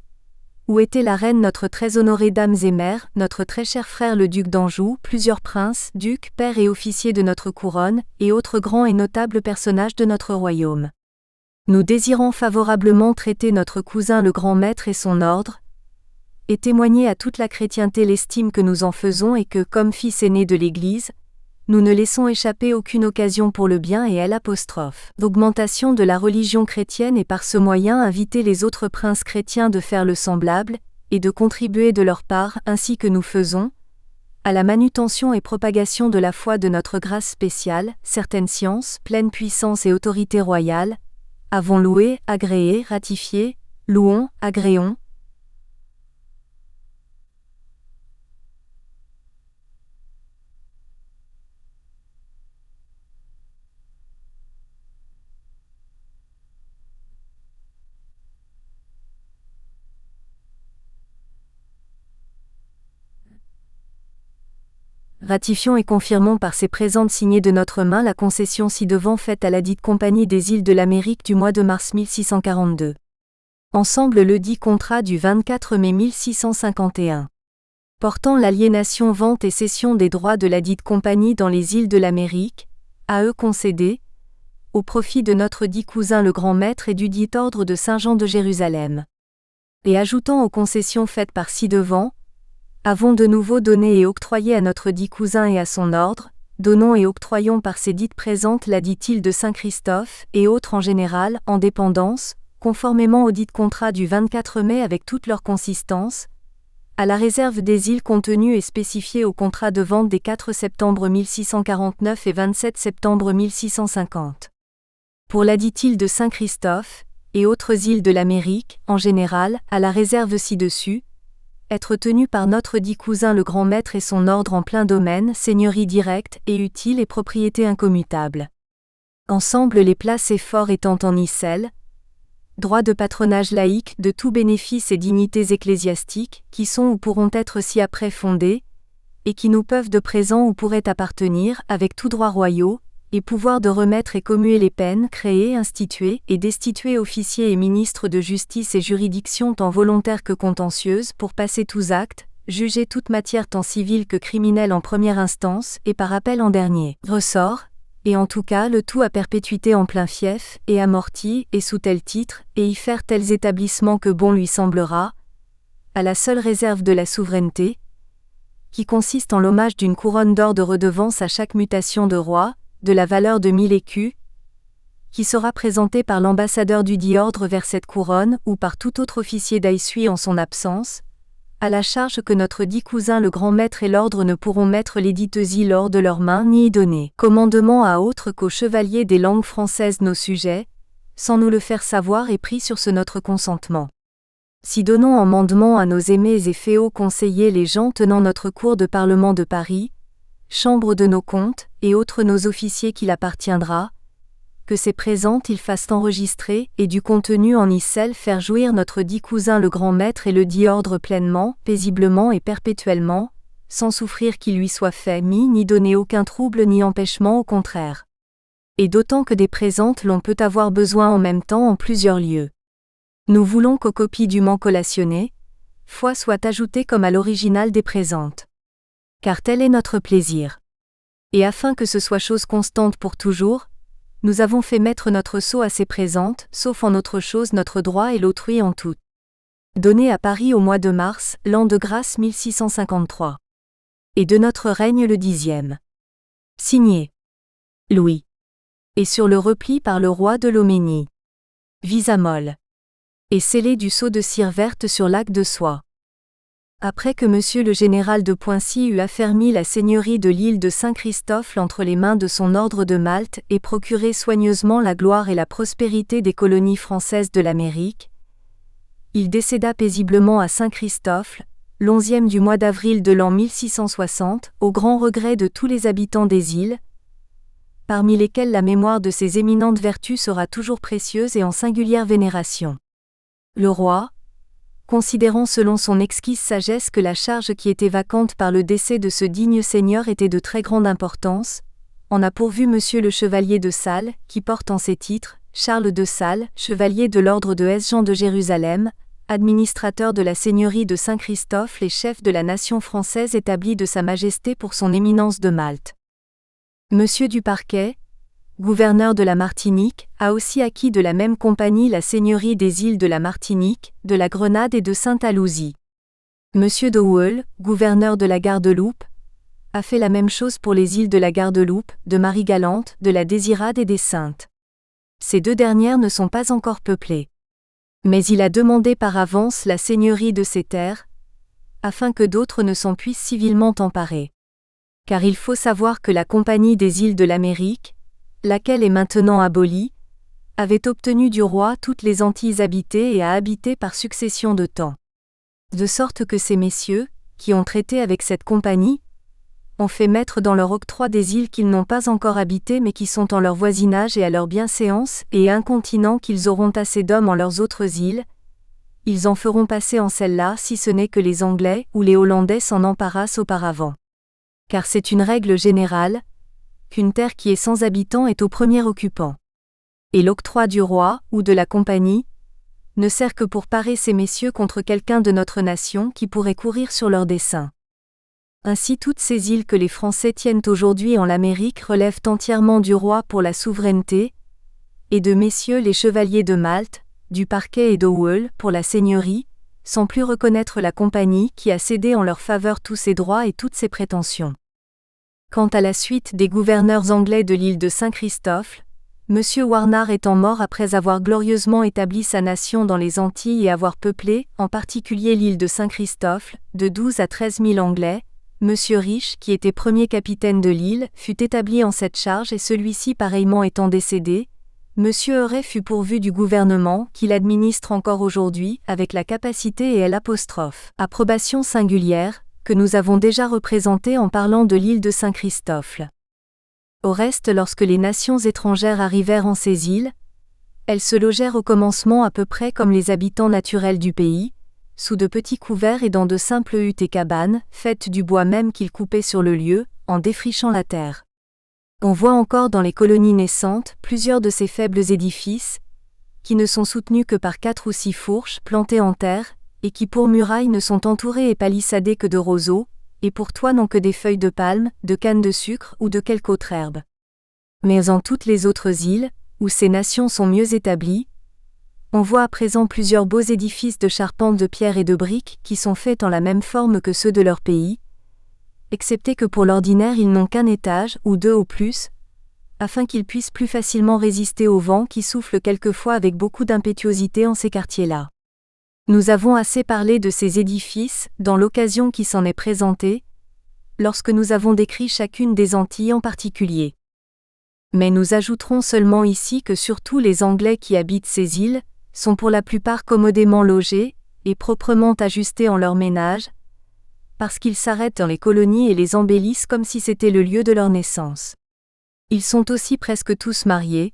[SPEAKER 1] où était la reine notre très honorée dames et mères, notre très cher frère le duc d'Anjou, plusieurs princes, ducs, pairs et officiers de notre couronne, et autres grands et notables personnages de notre royaume. Nous désirons favorablement traiter notre cousin le grand maître et son ordre, et témoigner à toute la chrétienté l'estime que nous en faisons et que, comme fils aîné de l'Église, nous ne laissons échapper aucune occasion pour le bien et L', d'augmentation de la religion chrétienne et par ce moyen inviter les autres princes chrétiens de faire le semblable, et de contribuer de leur part, ainsi que nous faisons, à la manutention et propagation de la foi de notre grâce spéciale, certaines sciences, pleine puissance et autorité royale, avons loué, agréé, ratifié, louons, agréons, ratifions et confirmons par ces présentes signées de notre main la concession ci-devant faite à la dite compagnie des îles de l'Amérique du mois de mars 1642. Ensemble le dit contrat du 24 mai 1651. Portant l'aliénation, vente et cession des droits de la dite compagnie dans les îles de l'Amérique, à eux concédés, au profit de notre dit cousin le grand maître et du dit ordre de Saint-Jean de Jérusalem. Et ajoutant aux concessions faites par ci-devant, avons de nouveau donné et octroyé à notre dit cousin et à son ordre, donnons et octroyons par ces dites présentes la dite île de Saint-Christophe, et autres en général, en dépendance, conformément au dit contrat du 24 mai avec toute leur consistance, à la réserve des îles contenues et spécifiées au contrat de vente des 4 septembre 1649 et 27 septembre 1650. Pour la dite île de Saint-Christophe, et autres îles de l'Amérique, en général, à la réserve ci-dessus, être tenu par notre dit cousin le grand maître et son ordre en plein domaine, seigneurie directe et utile et propriété incommutable. Ensemble les places et forts étant en icelle, droit de patronage laïque de tout bénéfice et dignités ecclésiastiques, qui sont ou pourront être ci-après fondés, et qui nous peuvent de présent ou pourraient appartenir, avec tout droit royaux, et pouvoir de remettre et commuer les peines créées, instituées et destituer officiers et ministres de justice et juridictions tant volontaires que contentieuses pour passer tous actes, juger toute matière tant civile que criminelle en première instance et par appel en dernier ressort, et en tout cas le tout à perpétuité en plein fief, et amorti, et sous tel titre, et y faire tels établissements que bon lui semblera, à la seule réserve de la souveraineté, qui consiste en l'hommage d'une couronne d'or de redevance à chaque mutation de roi, de la valeur de 1000 écus, qui sera présentée par l'ambassadeur du dit ordre vers cette couronne ou par tout autre officier d'aissui en son absence, à la charge que notre dit cousin le grand maître et l'ordre ne pourront mettre les dites îles hors de leurs mains ni y donner commandement à autre qu'aux chevaliers des langues françaises nos sujets, sans nous le faire savoir et pris sur ce notre consentement. Si donnons en mandement à nos aimés et féaux conseillers les gens tenant notre cour de parlement de Paris, chambre de nos comptes, et autres nos officiers qu'il appartiendra, que ces présentes ils fassent enregistrer, et du contenu en icelle faire jouir notre dit cousin le grand maître et le dit ordre pleinement, paisiblement et perpétuellement, sans souffrir qu'il lui soit fait ni donner aucun trouble ni empêchement au contraire. Et d'autant que des présentes l'on peut avoir besoin en même temps en plusieurs lieux. Nous voulons qu'aux copies dûment collationnées, foi soit ajoutée comme à l'original des présentes. Car tel est notre plaisir. Et afin que ce soit chose constante pour toujours, nous avons fait mettre notre sceau à ces présentes, sauf en autre chose notre droit et l'autrui en tout. Donné à Paris au mois de mars, l'an de grâce 1653. Et de notre règne le 10e. Signé Louis. Et sur le repli par le roi de Loménie. Visamol. Et scellé du sceau de cire verte sur lac de soie. Après que monsieur le général de Poincy eut affermi la seigneurie de l'île de Saint-Christophe entre les mains de son ordre de Malte et procuré soigneusement la gloire et la prospérité des colonies françaises de l'Amérique, il décéda paisiblement à Saint-Christophe, l'11e du mois d'avril de l'an 1660, au grand regret de tous les habitants des îles, parmi lesquels la mémoire de ses éminentes vertus sera toujours précieuse et en singulière vénération. Le roi, considérant selon son exquise sagesse que la charge qui était vacante par le décès de ce digne seigneur était de très grande importance, en a pourvu monsieur le chevalier de Salles, qui porte en ses titres, Charles de Salles, chevalier de l'ordre de S. Jean de Jérusalem, administrateur de la seigneurie de Saint-Christophe et chef de la nation française établie de sa majesté pour son éminence de Malte. Monsieur du Parquet, gouverneur de la Martinique, a aussi acquis de la même compagnie la seigneurie des îles de la Martinique, de la Grenade et de Sainte-Alousie. Monsieur de Houel, gouverneur de la Gardeloupe, a fait la même chose pour les îles de la Gardeloupe, de Marie-Galante, de la Désirade et des Saintes. Ces deux dernières ne sont pas encore peuplées. Mais il a demandé par avance la seigneurie de ces terres, afin que d'autres ne s'en puissent civilement emparer. Car il faut savoir que la Compagnie des îles de l'Amérique, laquelle est maintenant abolie, avait obtenu du roi toutes les Antilles habitées et a habité par succession de temps. De sorte que ces messieurs, qui ont traité avec cette compagnie, ont fait mettre dans leur octroi des îles qu'ils n'ont pas encore habitées mais qui sont en leur voisinage et à leur bienséance, et un continent qu'ils auront assez d'hommes en leurs autres îles, ils en feront passer en celle-là si ce n'est que les Anglais ou les Hollandais s'en emparassent auparavant. Car c'est une règle générale, qu'une terre qui est sans habitants est au premier occupant. Et l'octroi du roi, ou de la compagnie, ne sert que pour parer ces messieurs contre quelqu'un de notre nation qui pourrait courir sur leurs desseins. Ainsi toutes ces îles que les Français tiennent aujourd'hui en l'Amérique relèvent entièrement du roi pour la souveraineté, et de messieurs les chevaliers de Malte, du Parquet et d'Houel pour la seigneurie, sans plus reconnaître la compagnie qui a cédé en leur faveur tous ses droits et toutes ses prétentions. Quant à la suite des gouverneurs anglais de l'île de Saint-Christophe, M. Warnard étant mort après avoir glorieusement établi sa nation dans les Antilles et avoir peuplé, en particulier l'île de Saint-Christophe, de 12 à 13 000 Anglais, M. Rich, qui était premier capitaine de l'île, fut établi en cette charge et celui-ci pareillement étant décédé, Monsieur Euret fut pourvu du gouvernement, qu'il administre encore aujourd'hui, avec la capacité et l'apostrophe, approbation singulière, que nous avons déjà représentée en parlant de l'île de Saint-Christophe. Au reste, lorsque les nations étrangères arrivèrent en ces îles, elles se logèrent au commencement à peu près comme les habitants naturels du pays, sous de petits couverts et dans de simples huttes et cabanes, faites du bois même qu'ils coupaient sur le lieu, en défrichant la terre. On voit encore dans les colonies naissantes plusieurs de ces faibles édifices, qui ne sont soutenus que par 4 ou 6 fourches plantées en terre, et qui pour murailles ne sont entourés et palissadés que de roseaux, et pour toit n'ont que des feuilles de palme, de canne de sucre ou de quelque autre herbe. Mais en toutes les autres îles, où ces nations sont mieux établies, on voit à présent plusieurs beaux édifices de charpente de pierre et de briques qui sont faits en la même forme que ceux de leur pays, excepté que pour l'ordinaire ils n'ont qu'un étage ou 2 au plus, afin qu'ils puissent plus facilement résister au vent qui souffle quelquefois avec beaucoup d'impétuosité en ces quartiers-là. Nous avons assez parlé de ces édifices, dans l'occasion qui s'en est présentée, lorsque nous avons décrit chacune des Antilles en particulier. Mais nous ajouterons seulement ici que surtout les Anglais qui habitent ces îles, sont pour la plupart commodément logés, et proprement ajustés en leur ménage, parce qu'ils s'arrêtent dans les colonies et les embellissent comme si c'était le lieu de leur naissance. Ils sont aussi presque tous mariés,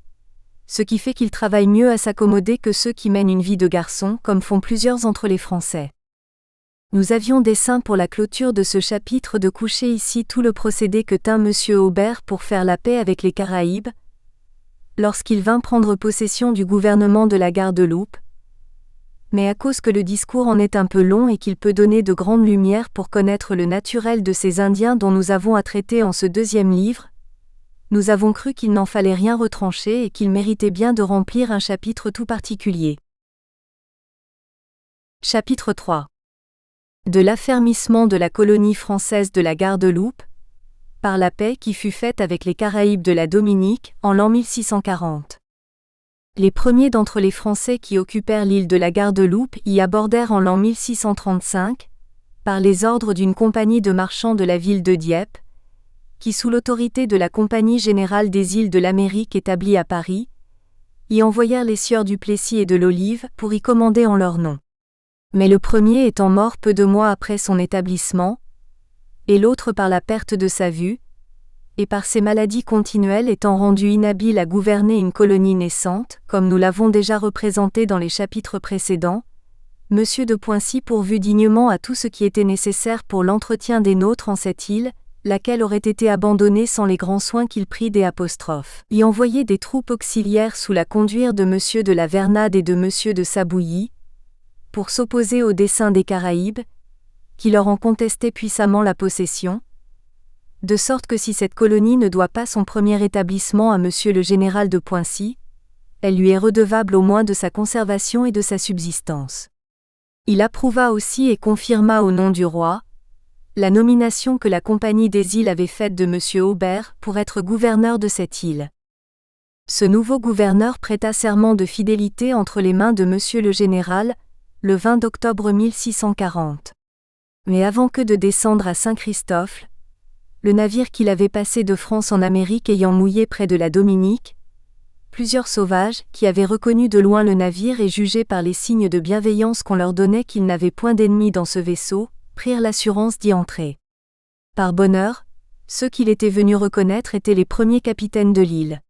[SPEAKER 1] ce qui fait qu'ils travaillent mieux à s'accommoder que ceux qui mènent une vie de garçon, comme font plusieurs entre les Français. Nous avions dessein pour la clôture de ce chapitre de coucher ici tout le procédé que tint M. Aubert pour faire la paix avec les Caraïbes, lorsqu'il vint prendre possession du gouvernement de la Gardeloupe, mais à cause que le discours en est un peu long et qu'il peut donner de grandes lumières pour connaître le naturel de ces Indiens dont nous avons à traiter en ce 2e livre, nous avons cru qu'il n'en fallait rien retrancher et qu'il méritait bien de remplir un chapitre tout particulier. Chapitre 3. De l'affermissement de la colonie française de la Gardeloupe, par la paix qui fut faite avec les Caraïbes de la Dominique, en l'an 1640. Les premiers d'entre les Français qui occupèrent l'île de la Gardeloupe y abordèrent en l'an 1635, par les ordres d'une compagnie de marchands de la ville de Dieppe, qui sous l'autorité de la Compagnie générale des îles de l'Amérique établie à Paris, y envoyèrent les sieurs du Plessis et de l'Olive pour y commander en leur nom. Mais le premier étant mort peu de mois après son établissement, et l'autre par la perte de sa vue, et par ses maladies continuelles étant rendu inhabile à gouverner une colonie naissante, comme nous l'avons déjà représenté dans les chapitres précédents, M. de Poincy pourvut dignement à tout ce qui était nécessaire pour l'entretien des nôtres en cette île, laquelle aurait été abandonnée sans les grands soins qu'il prit des apostrophes. Y envoyer des troupes auxiliaires sous la conduire de M. de la Vernade et de M. de Sabouilly, pour s'opposer aux desseins des Caraïbes, qui leur en contestaient puissamment la possession, de sorte que si cette colonie ne doit pas son premier établissement à M. le général de Poincy, elle lui est redevable au moins de sa conservation et de sa subsistance. Il approuva aussi et confirma au nom du roi la nomination que la Compagnie des îles avait faite de M. Aubert pour être gouverneur de cette île. Ce nouveau gouverneur prêta serment de fidélité entre les mains de M. le général, le 20 octobre 1640. Mais avant que de descendre à Saint-Christophe, le navire qu'il avait passé de France en Amérique ayant mouillé près de la Dominique, plusieurs sauvages, qui avaient reconnu de loin le navire et jugé par les signes de bienveillance qu'on leur donnait qu'ils n'avaient point d'ennemis dans ce vaisseau, prirent l'assurance d'y entrer. Par bonheur, ceux qu'il était venu reconnaître étaient les premiers capitaines de l'île.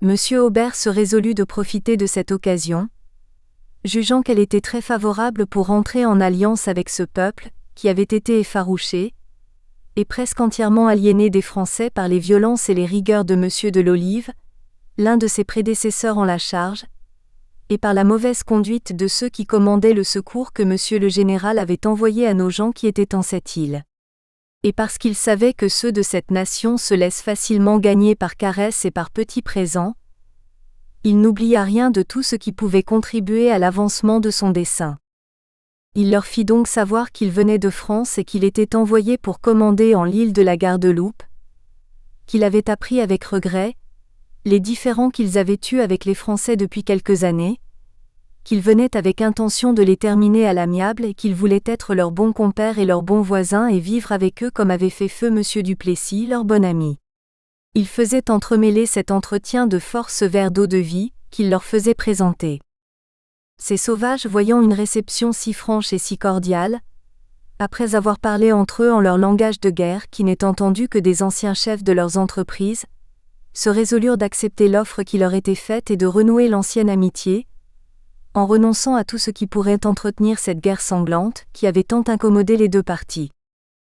[SPEAKER 1] M. Aubert se résolut de profiter de cette occasion, jugeant qu'elle était très favorable pour entrer en alliance avec ce peuple, qui avait été effarouché, et presque entièrement aliéné des Français par les violences et les rigueurs de M. de l'Olive, l'un de ses prédécesseurs en la charge, et par la mauvaise conduite de ceux qui commandaient le secours que M. le général avait envoyé à nos gens qui étaient en cette île. Et parce qu'il savait que ceux de cette nation se laissent facilement gagner par caresses et par petits présents, il n'oublia rien de tout ce qui pouvait contribuer à l'avancement de son dessein. Il leur fit donc savoir qu'il venait de France et qu'il était envoyé pour commander en l'île de la Gardeloupe, qu'il avait appris avec regret les différends qu'ils avaient eus avec les Français depuis quelques années, qu'il venait avec intention de les terminer à l'amiable et qu'il voulait être leur bon compère et leur bon voisin et vivre avec eux comme avait fait feu M. Duplessis, leur bon ami. Il faisait entremêler cet entretien de force vers d'eau de vie, qu'il leur faisait présenter. Ces sauvages, voyant une réception si franche et si cordiale, après avoir parlé entre eux en leur langage de guerre qui n'est entendu que des anciens chefs de leurs entreprises, se résolurent d'accepter l'offre qui leur était faite et de renouer l'ancienne amitié, en renonçant à tout ce qui pourrait entretenir cette guerre sanglante qui avait tant incommodé les deux parties.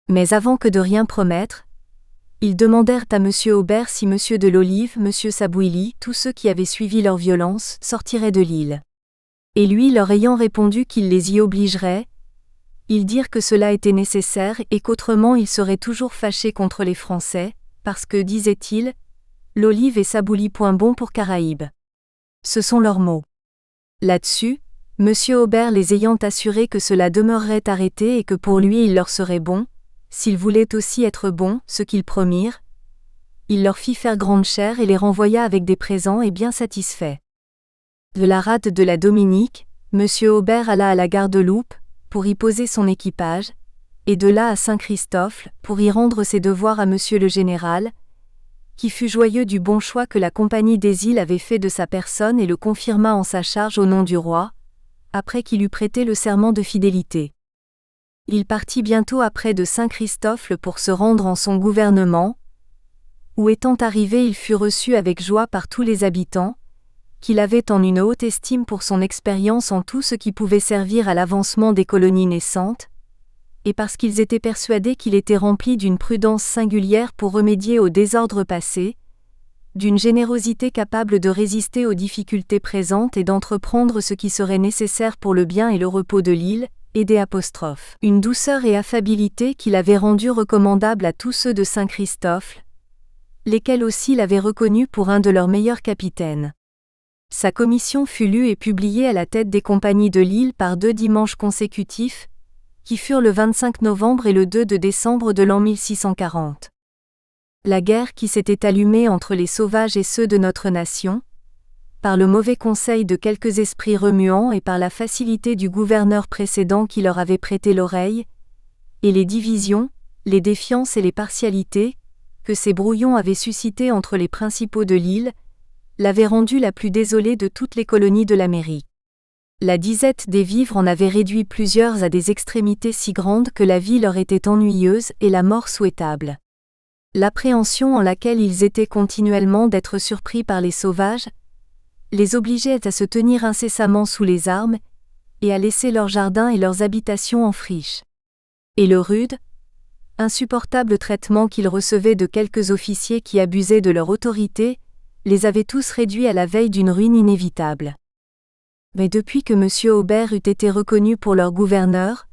[SPEAKER 1] Mais avant que de rien promettre, ils demandèrent à M. Aubert si M. de Lolive, M. Sabouilly, tous ceux qui avaient suivi leur violence, sortiraient de l'île. Et lui leur ayant répondu qu'il les y obligerait, ils dirent que cela était nécessaire et qu'autrement ils seraient toujours fâchés contre les Français, parce que, disaient-ils, Lolive et Sabouilly point bons pour Caraïbes. Ce sont leurs mots. Là-dessus, M. Aubert les ayant assurés que cela demeurerait arrêté et que pour lui il leur serait bon, s'ils voulaient aussi être bons, ce qu'ils promirent, il leur fit faire grande chère et les renvoya avec des présents et bien satisfaits. De la rade de la Dominique, M. Aubert alla à la Garde-Loupe, pour y poser son équipage, et de là à Saint-Christophe, pour y rendre ses devoirs à M. le Général, qui fut joyeux du bon choix que la Compagnie des îles avait fait de sa personne et le confirma en sa charge au nom du roi, après qu'il eut prêté le serment de fidélité. Il partit bientôt après de Saint-Christophe pour se rendre en son gouvernement, où étant arrivé il fut reçu avec joie par tous les habitants, qu'il avait en une haute estime pour son expérience en tout ce qui pouvait servir à l'avancement des colonies naissantes, et parce qu'ils étaient persuadés qu'il était rempli d'une prudence singulière pour remédier aux désordres passés, d'une générosité capable de résister aux difficultés présentes et d'entreprendre ce qui serait nécessaire pour le bien et le repos de l'île, et des apostrophes. Une douceur et affabilité qui l'avaient rendu recommandable à tous ceux de Saint-Christophe, lesquels aussi l'avaient reconnu pour un de leurs meilleurs capitaines. Sa commission fut lue et publiée à la tête des compagnies de l'île par 2 dimanches consécutifs, qui furent le 25 novembre et le 2 de décembre de l'an 1640. La guerre qui s'était allumée entre les sauvages et ceux de notre nation, par le mauvais conseil de quelques esprits remuants et par la facilité du gouverneur précédent qui leur avait prêté l'oreille, et les divisions, les défiances et les partialités, que ces brouillons avaient suscitées entre les principaux de l'île, l'avaient rendue la plus désolée de toutes les colonies de l'Amérique. La disette des vivres en avait réduit plusieurs à des extrémités si grandes que la vie leur était ennuyeuse et la mort souhaitable. L'appréhension en laquelle ils étaient continuellement d'être surpris par les sauvages, les obligeait à se tenir incessamment sous les armes, et à laisser leurs jardins et leurs habitations en friche. Et le rude, insupportable traitement qu'ils recevaient de quelques officiers qui abusaient de leur autorité, les avait tous réduits à la veille d'une ruine inévitable. Mais depuis que M. Aubert eut été reconnu pour leur gouverneur,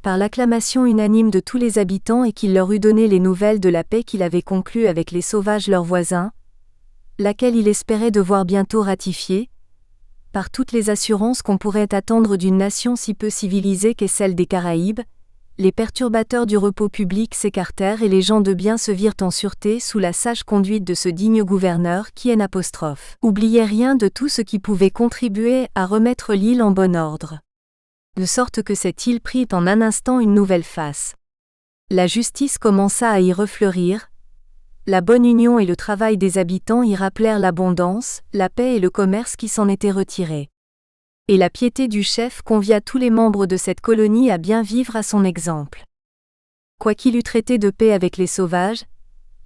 [SPEAKER 1] par l'acclamation unanime de tous les habitants et qu'il leur eut donné les nouvelles de la paix qu'il avait conclue avec les sauvages leurs voisins, laquelle il espérait de voir bientôt ratifiée, par toutes les assurances qu'on pourrait attendre d'une nation si peu civilisée qu'est celle des Caraïbes, les perturbateurs du repos public s'écartèrent et les gens de bien se virent en sûreté sous la sage conduite de ce digne gouverneur qui oubliait rien de tout ce qui pouvait contribuer à remettre l'île en bon ordre. De sorte que cette île prit en un instant une nouvelle face. La justice commença à y refleurir, la bonne union et le travail des habitants y rappelèrent l'abondance, la paix et le commerce qui s'en étaient retirés. Et la piété du chef convia tous les membres de cette colonie à bien vivre à son exemple. Quoiqu'il eût traité de paix avec les sauvages,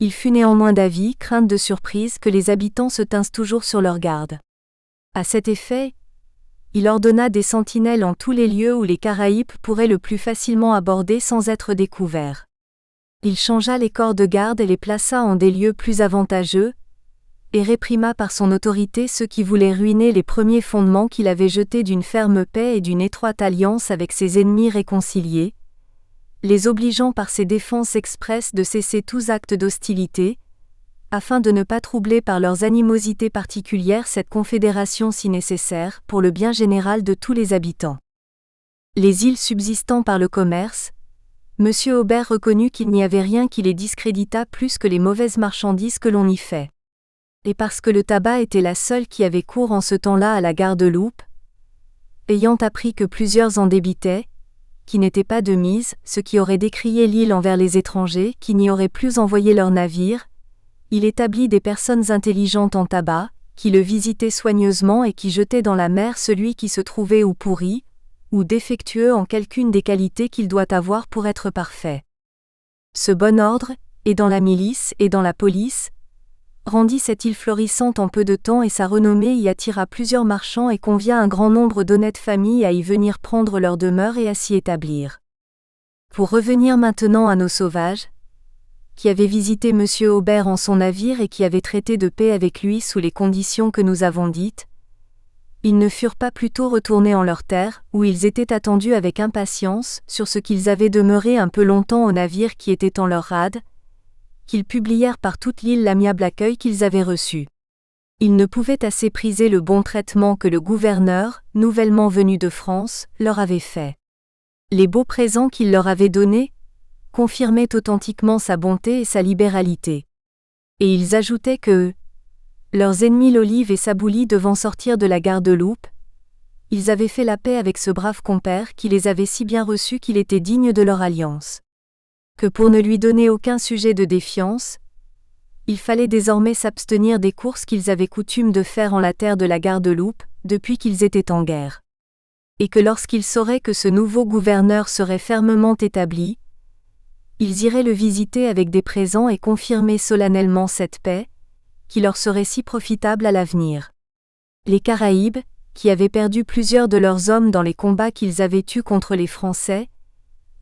[SPEAKER 1] il fut néanmoins d'avis, crainte de surprise, que les habitants se tinssent toujours sur leur garde. À cet effet, il ordonna des sentinelles en tous les lieux où les Caraïbes pourraient le plus facilement aborder sans être découverts. Il changea les corps de garde et les plaça en des lieux plus avantageux, et réprima par son autorité ceux qui voulaient ruiner les premiers fondements qu'il avait jetés d'une ferme paix et d'une étroite alliance avec ses ennemis réconciliés, les obligeant par ses défenses expresses de cesser tous actes d'hostilité, afin de ne pas troubler par leurs animosités particulières cette confédération si nécessaire pour le bien général de tous les habitants. Les îles subsistant par le commerce, M. Aubert reconnut qu'il n'y avait rien qui les discréditât plus que les mauvaises marchandises que l'on y fait. Et parce que le tabac était la seule qui avait cours en ce temps-là à la Garde-Loupe, ayant appris que plusieurs en débitaient, qui n'étaient pas de mise, ce qui aurait décrié l'île envers les étrangers qui n'y auraient plus envoyé leurs navires, il établit des personnes intelligentes en tabac, qui le visitait soigneusement et qui jetait dans la mer celui qui se trouvait ou pourri, ou défectueux en quelqu'une des qualités qu'il doit avoir pour être parfait. Ce bon ordre, et dans la milice et dans la police, rendit cette île florissante en peu de temps et sa renommée y attira plusieurs marchands et convia un grand nombre d'honnêtes familles à y venir prendre leur demeure et à s'y établir. Pour revenir maintenant à nos sauvages, qui avaient visité M. Aubert en son navire et qui avaient traité de paix avec lui sous les conditions que nous avons dites, ils ne furent pas plutôt retournés en leur terre, où ils étaient attendus avec impatience, sur ce qu'ils avaient demeuré un peu longtemps au navire qui était en leur rade, qu'ils publièrent par toute l'île l'amiable accueil qu'ils avaient reçu. Ils ne pouvaient assez priser le bon traitement que le gouverneur, nouvellement venu de France, leur avait fait. Les beaux présents qu'il leur avait donnés confirmaient authentiquement sa bonté et sa libéralité. Et ils ajoutaient que, leurs ennemis l'Olive et Sabouli devant sortir de la garde-loupe, ils avaient fait la paix avec ce brave compère qui les avait si bien reçus qu'il était digne de leur alliance. Que pour ne lui donner aucun sujet de défiance, il fallait désormais s'abstenir des courses qu'ils avaient coutume de faire en la terre de la garde-loupe, depuis qu'ils étaient en guerre. Et que lorsqu'ils sauraient que ce nouveau gouverneur serait fermement établi, ils iraient le visiter avec des présents et confirmer solennellement cette paix, qui leur serait si profitable à l'avenir. Les Caraïbes, qui avaient perdu plusieurs de leurs hommes dans les combats qu'ils avaient eus contre les Français,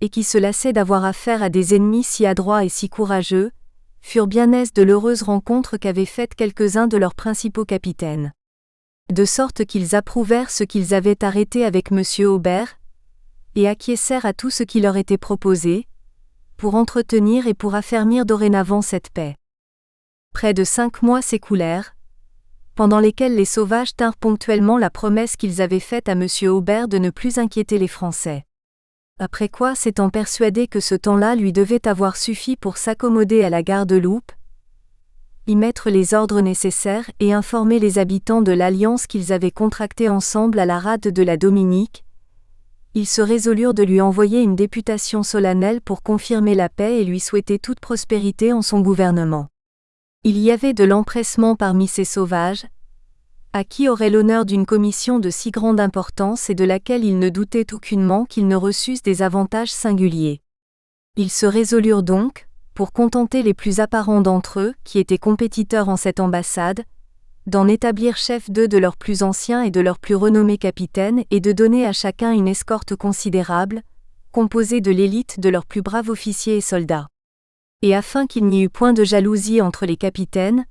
[SPEAKER 1] et qui se lassaient d'avoir affaire à des ennemis si adroits et si courageux, furent bien aises de l'heureuse rencontre qu'avaient faite quelques-uns de leurs principaux capitaines. De sorte qu'ils approuvèrent ce qu'ils avaient arrêté avec M. Aubert, et acquiescèrent à tout ce qui leur était proposé, pour entretenir et pour affermir dorénavant cette paix. Près de 5 mois s'écoulèrent, pendant lesquels les sauvages tinrent ponctuellement la promesse qu'ils avaient faite à M. Aubert de ne plus inquiéter les Français. Après quoi, s'étant persuadé que ce temps-là lui devait avoir suffi pour s'accommoder à la garde-loupe, y mettre les ordres nécessaires et informer les habitants de l'alliance qu'ils avaient contractée ensemble à la rade de la Dominique, ils se résolurent de lui envoyer une députation solennelle pour confirmer la paix et lui souhaiter toute prospérité en son gouvernement. Il y avait de l'empressement parmi ces sauvages, à qui aurait l'honneur d'une commission de si grande importance et de laquelle ils ne doutaient aucunement qu'ils ne reçussent des avantages singuliers. Ils se résolurent donc, pour contenter les plus apparents d'entre eux, qui étaient compétiteurs en cette ambassade, d'en établir chef deux de leurs plus anciens et de leurs plus renommés capitaines et de donner à chacun une escorte considérable, composée de l'élite de leurs plus braves officiers et soldats. Et afin qu'il n'y eût point de jalousie entre les capitaines,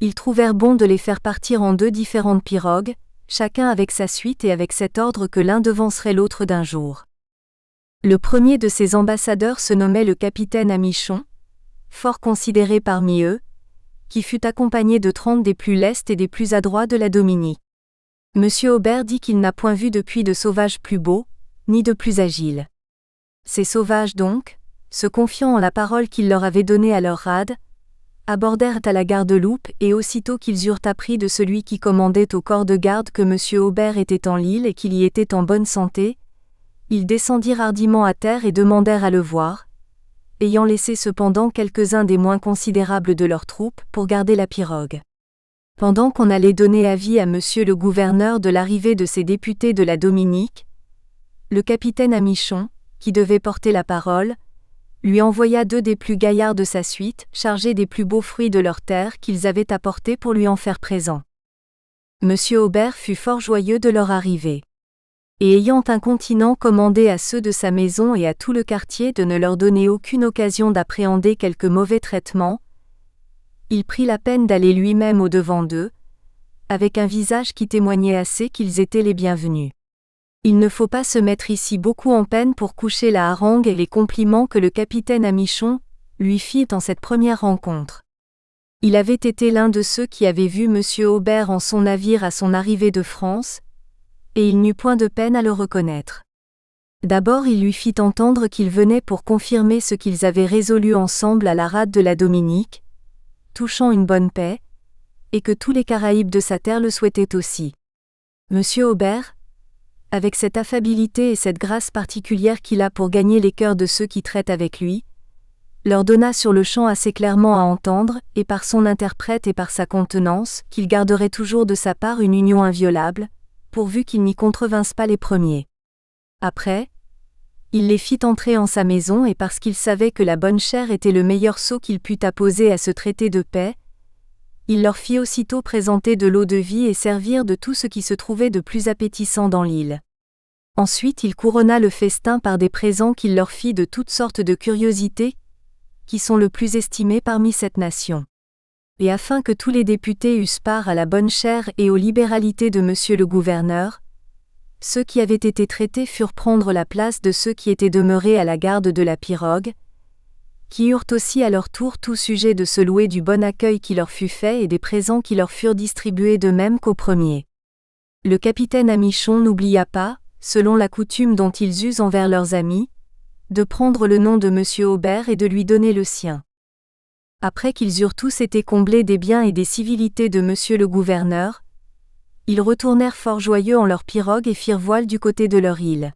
[SPEAKER 1] ils trouvèrent bon de les faire partir en 2 différentes pirogues, chacun avec sa suite et avec cet ordre que l'un devancerait l'autre d'un jour. Le premier de ces ambassadeurs se nommait le capitaine Amichon, fort considéré parmi eux, qui fut accompagné de 30 des plus lestes et des plus adroits de la Dominique. M. Aubert dit qu'il n'a point vu depuis de sauvages plus beaux, ni de plus agiles. Ces sauvages donc, se confiant en la parole qu'il leur avait donnée à leur rade, abordèrent à la garde-loupe et aussitôt qu'ils eurent appris de celui qui commandait au corps de garde que M. Aubert était en l'île et qu'il y était en bonne santé, ils descendirent hardiment à terre et demandèrent à le voir, ayant laissé cependant quelques-uns des moins considérables de leurs troupes pour garder la pirogue. Pendant qu'on allait donner avis à M. le gouverneur de l'arrivée de ces députés de la Dominique, le capitaine Amichon, qui devait porter la parole, lui envoya 2 des plus gaillards de sa suite, chargés des plus beaux fruits de leur terre qu'ils avaient apportés pour lui en faire présent. M. Aubert fut fort joyeux de leur arrivée. Et ayant incontinent commandé à ceux de sa maison et à tout le quartier de ne leur donner aucune occasion d'appréhender quelque mauvais traitement, il prit la peine d'aller lui-même au-devant d'eux, avec un visage qui témoignait assez qu'ils étaient les bienvenus. Il ne faut pas se mettre ici beaucoup en peine pour coucher la harangue et les compliments que le capitaine Amichon lui fit en cette première rencontre. Il avait été l'un de ceux qui avaient vu M. Aubert en son navire à son arrivée de France, et il n'eut point de peine à le reconnaître. D'abord il lui fit entendre qu'il venait pour confirmer ce qu'ils avaient résolu ensemble à la rade de la Dominique, touchant une bonne paix, et que tous les Caraïbes de sa terre le souhaitaient aussi. M. Aubert, avec cette affabilité et cette grâce particulière qu'il a pour gagner les cœurs de ceux qui traitent avec lui, leur donna sur-le-champ assez clairement à entendre, et par son interprète et par sa contenance, qu'il garderait toujours de sa part une union inviolable, pourvu qu'ils n'y contrevinssent pas les premiers. Après, il les fit entrer en sa maison et parce qu'il savait que la bonne chère était le meilleur sceau qu'il pût apposer à ce traité de paix, il leur fit aussitôt présenter de l'eau-de-vie et servir de tout ce qui se trouvait de plus appétissant dans l'île. Ensuite il couronna le festin par des présents qu'il leur fit de toutes sortes de curiosités, qui sont le plus estimées parmi cette nation. Et afin que tous les députés eussent part à la bonne chère et aux libéralités de monsieur le gouverneur, ceux qui avaient été traités furent prendre la place de ceux qui étaient demeurés à la garde de la pirogue, qui eurent aussi à leur tour tout sujet de se louer du bon accueil qui leur fut fait et des présents qui leur furent distribués de même qu'aux premiers. Le capitaine Amichon n'oublia pas, selon la coutume dont ils usent envers leurs amis, de prendre le nom de monsieur Aubert et de lui donner le sien. Après qu'ils eurent tous été comblés des biens et des civilités de monsieur le gouverneur, ils retournèrent fort joyeux en leur pirogue et firent voile du côté de leur île.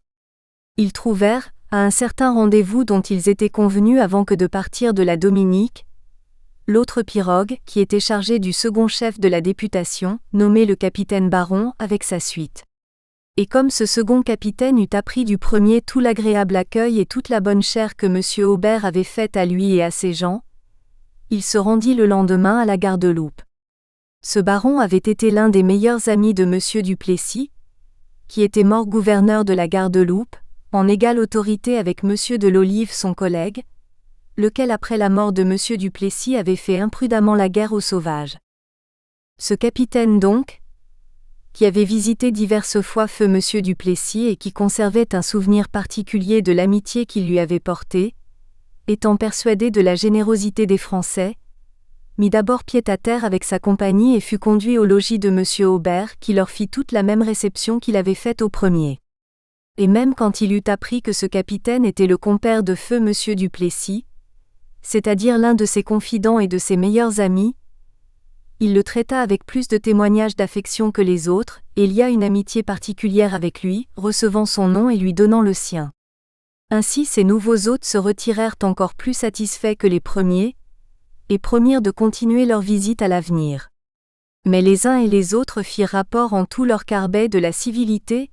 [SPEAKER 1] Ils trouvèrent, à un certain rendez-vous dont ils étaient convenus avant que de partir de la Dominique, l'autre pirogue, qui était chargée du second chef de la députation, nommé le capitaine Baron, avec sa suite. Et comme ce second capitaine eut appris du premier tout l'agréable accueil et toute la bonne chère que monsieur Aubert avait faite à lui et à ses gens, il se rendit le lendemain à la Garde-Loupe. Ce baron avait été l'un des meilleurs amis de monsieur Duplessis, qui était mort gouverneur de la Garde-Loupe, en égale autorité avec monsieur de l'Olive son collègue, lequel après la mort de monsieur Duplessis avait fait imprudemment la guerre aux sauvages. Ce capitaine donc, qui avait visité diverses fois feu monsieur Duplessis et qui conservait un souvenir particulier de l'amitié qu'il lui avait portée, étant persuadé de la générosité des Français, mit d'abord pied à terre avec sa compagnie et fut conduit au logis de monsieur Aubert qui leur fit toute la même réception qu'il avait faite au premier. Et même quand il eut appris que ce capitaine était le compère de feu monsieur Duplessis, c'est-à-dire l'un de ses confidents et de ses meilleurs amis, il le traita avec plus de témoignages d'affection que les autres, et lia une amitié particulière avec lui, recevant son nom et lui donnant le sien. Ainsi ces nouveaux hôtes se retirèrent encore plus satisfaits que les premiers, et promirent de continuer leur visite à l'avenir. Mais les uns et les autres firent rapport en tout leur carbet de la civilité,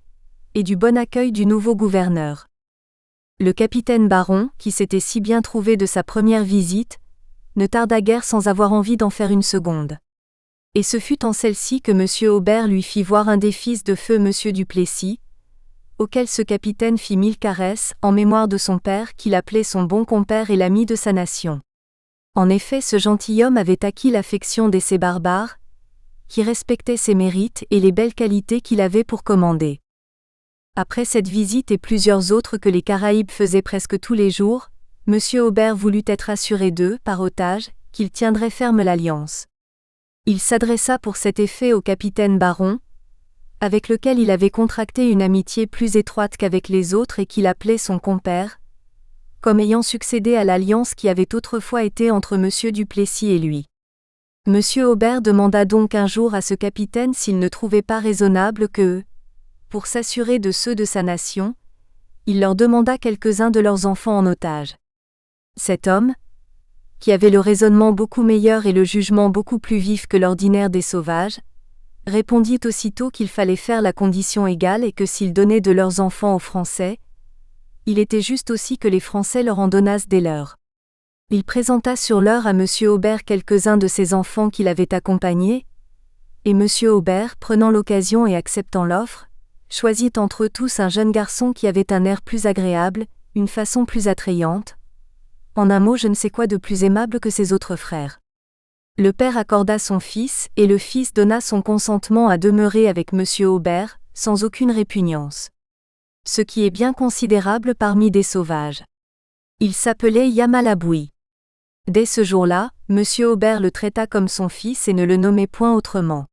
[SPEAKER 1] et du bon accueil du nouveau gouverneur. Le capitaine Baron, qui s'était si bien trouvé de sa première visite, ne tarda guère sans avoir envie d'en faire une seconde. Et ce fut en celle-ci que monsieur Aubert lui fit voir un des fils de feu monsieur Duplessis, auquel ce capitaine fit 1000 caresses, en mémoire de son père qu'il appelait son bon compère et l'ami de sa nation. En effet ce gentilhomme avait acquis l'affection de ces barbares, qui respectaient ses mérites et les belles qualités qu'il avait pour commander. Après cette visite et plusieurs autres que les Caraïbes faisaient presque tous les jours, monsieur Aubert voulut être assuré d'eux, par otage, qu'ils tiendraient ferme l'alliance. Il s'adressa pour cet effet au capitaine Baron, avec lequel il avait contracté une amitié plus étroite qu'avec les autres et qu'il appelait son compère, comme ayant succédé à l'alliance qui avait autrefois été entre monsieur Duplessis et lui. Monsieur Aubert demanda donc un jour à ce capitaine s'il ne trouvait pas raisonnable que, pour s'assurer de ceux de sa nation, il leur demanda quelques-uns de leurs enfants en otage. Cet homme, qui avait le raisonnement beaucoup meilleur et le jugement beaucoup plus vif que l'ordinaire des sauvages, répondit aussitôt qu'il fallait faire la condition égale et que s'ils donnaient de leurs enfants aux Français, il était juste aussi que les Français leur en donnassent des leurs. Il présenta sur l'heure à monsieur Aubert quelques-uns de ses enfants qu'il avait accompagnés, et monsieur Aubert, prenant l'occasion et acceptant l'offre, choisit entre eux tous un jeune garçon qui avait un air plus agréable, une façon plus attrayante, en un mot je ne sais quoi de plus aimable que ses autres frères. Le père accorda son fils, et le fils donna son consentement à demeurer avec monsieur Aubert, sans aucune répugnance. Ce qui est bien considérable parmi des sauvages. Il s'appelait Yamalaboui. Dès ce jour-là, monsieur Aubert le traita comme son fils et ne le nommait point autrement.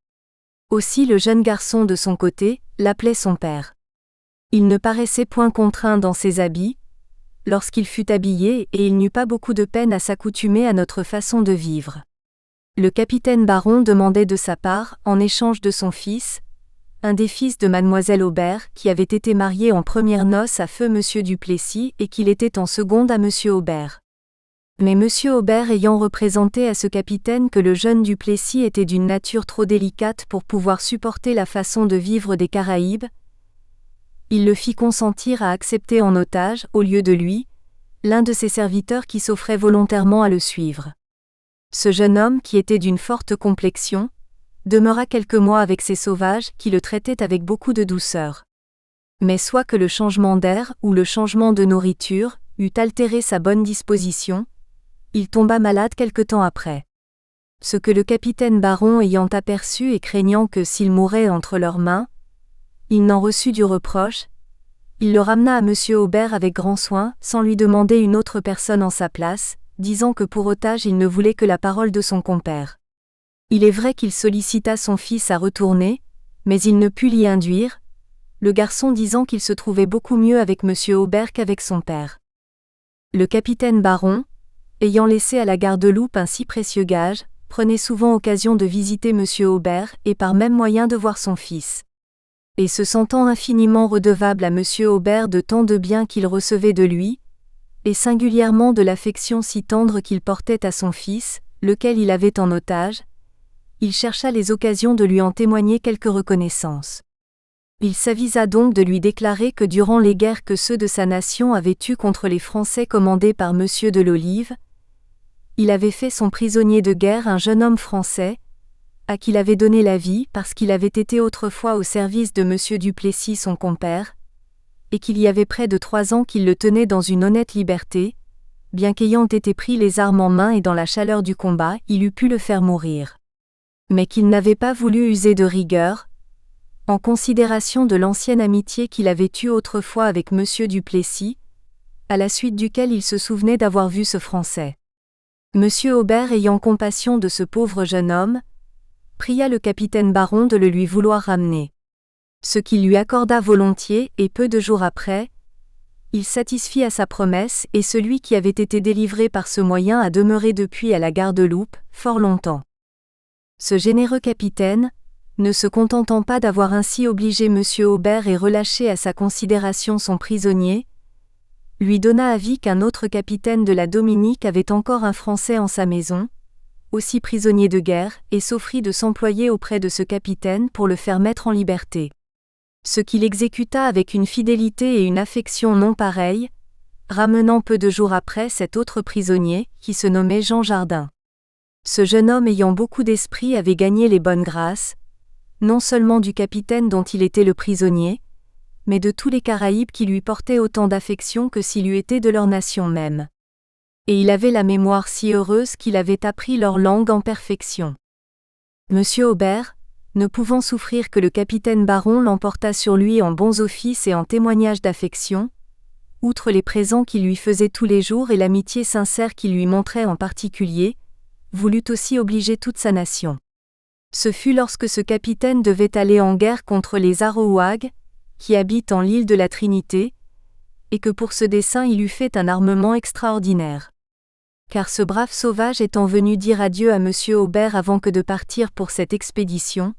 [SPEAKER 1] Aussi le jeune garçon de son côté, l'appelait son père. Il ne paraissait point contraint dans ses habits, lorsqu'il fut habillé et il n'eut pas beaucoup de peine à s'accoutumer à notre façon de vivre. Le capitaine Baron demandait de sa part, en échange de son fils, un des fils de mademoiselle Aubert qui avait été marié en premières noces à feu monsieur Duplessis et qu'il était en seconde à monsieur Aubert. Mais M. Aubert ayant représenté à ce capitaine que le jeune Duplessis était d'une nature trop délicate pour pouvoir supporter la façon de vivre des Caraïbes, il le fit consentir à accepter en otage, au lieu de lui, l'un de ses serviteurs qui s'offrait volontairement à le suivre. Ce jeune homme, qui était d'une forte complexion, demeura quelques mois avec ces sauvages qui le traitaient avec beaucoup de douceur. Mais soit que le changement d'air ou le changement de nourriture eût altéré sa bonne disposition, il tomba malade quelque temps après. Ce que le capitaine Baron ayant aperçu et craignant que s'il mourait entre leurs mains, il n'en reçut du reproche, il le ramena à M. Aubert avec grand soin, sans lui demander une autre personne en sa place, disant que pour otage il ne voulait que la parole de son compère. Il est vrai qu'il sollicita son fils à retourner, mais il ne put l'y induire, le garçon disant qu'il se trouvait beaucoup mieux avec M. Aubert qu'avec son père. Le capitaine Baron, ayant laissé à la garde-loupe un si précieux gage, prenait souvent occasion de visiter M. Aubert et par même moyen de voir son fils. Et se sentant infiniment redevable à M. Aubert de tant de bien qu'il recevait de lui, et singulièrement de l'affection si tendre qu'il portait à son fils, lequel il avait en otage, il chercha les occasions de lui en témoigner quelque reconnaissance. Il s'avisa donc de lui déclarer que durant les guerres que ceux de sa nation avaient eues contre les Français commandés par M. de l'Olive, il avait fait son prisonnier de guerre un jeune homme français, à qui il avait donné la vie parce qu'il avait été autrefois au service de M. Duplessis son compère, et qu'il y avait près de 3 ans qu'il le tenait dans une honnête liberté, bien qu'ayant été pris les armes en main et dans la chaleur du combat, il eût pu le faire mourir. Mais qu'il n'avait pas voulu user de rigueur, en considération de l'ancienne amitié qu'il avait eue autrefois avec M. Duplessis, à la suite duquel il se souvenait d'avoir vu ce Français. M. Aubert ayant compassion de ce pauvre jeune homme, pria le capitaine Baron de le lui vouloir ramener. Ce qu'il lui accorda volontiers, et peu de jours après, il satisfit à sa promesse, et celui qui avait été délivré par ce moyen a demeuré depuis à la garde-loupe, fort longtemps. Ce généreux capitaine, ne se contentant pas d'avoir ainsi obligé M. Aubert et relâché à sa considération son prisonnier, lui donna avis qu'un autre capitaine de la Dominique avait encore un Français en sa maison, aussi prisonnier de guerre, et s'offrit de s'employer auprès de ce capitaine pour le faire mettre en liberté. Ce qu'il exécuta avec une fidélité et une affection non pareilles, ramenant peu de jours après cet autre prisonnier, qui se nommait Jean Jardin. Ce jeune homme ayant beaucoup d'esprit avait gagné les bonnes grâces, non seulement du capitaine dont il était le prisonnier, mais de tous les Caraïbes qui lui portaient autant d'affection que s'il eût été de leur nation même. Et il avait la mémoire si heureuse qu'il avait appris leur langue en perfection. M. Aubert, ne pouvant souffrir que le capitaine Baron l'emportât sur lui en bons offices et en témoignages d'affection, outre les présents qu'il lui faisait tous les jours et l'amitié sincère qu'il lui montrait en particulier, voulut aussi obliger toute sa nation. Ce fut lorsque ce capitaine devait aller en guerre contre les Aroouagues, qui habitent en l'île de la Trinité, et que pour ce dessein il eut fait un armement extraordinaire. Car ce brave sauvage étant venu dire adieu à M. Aubert avant que de partir pour cette expédition,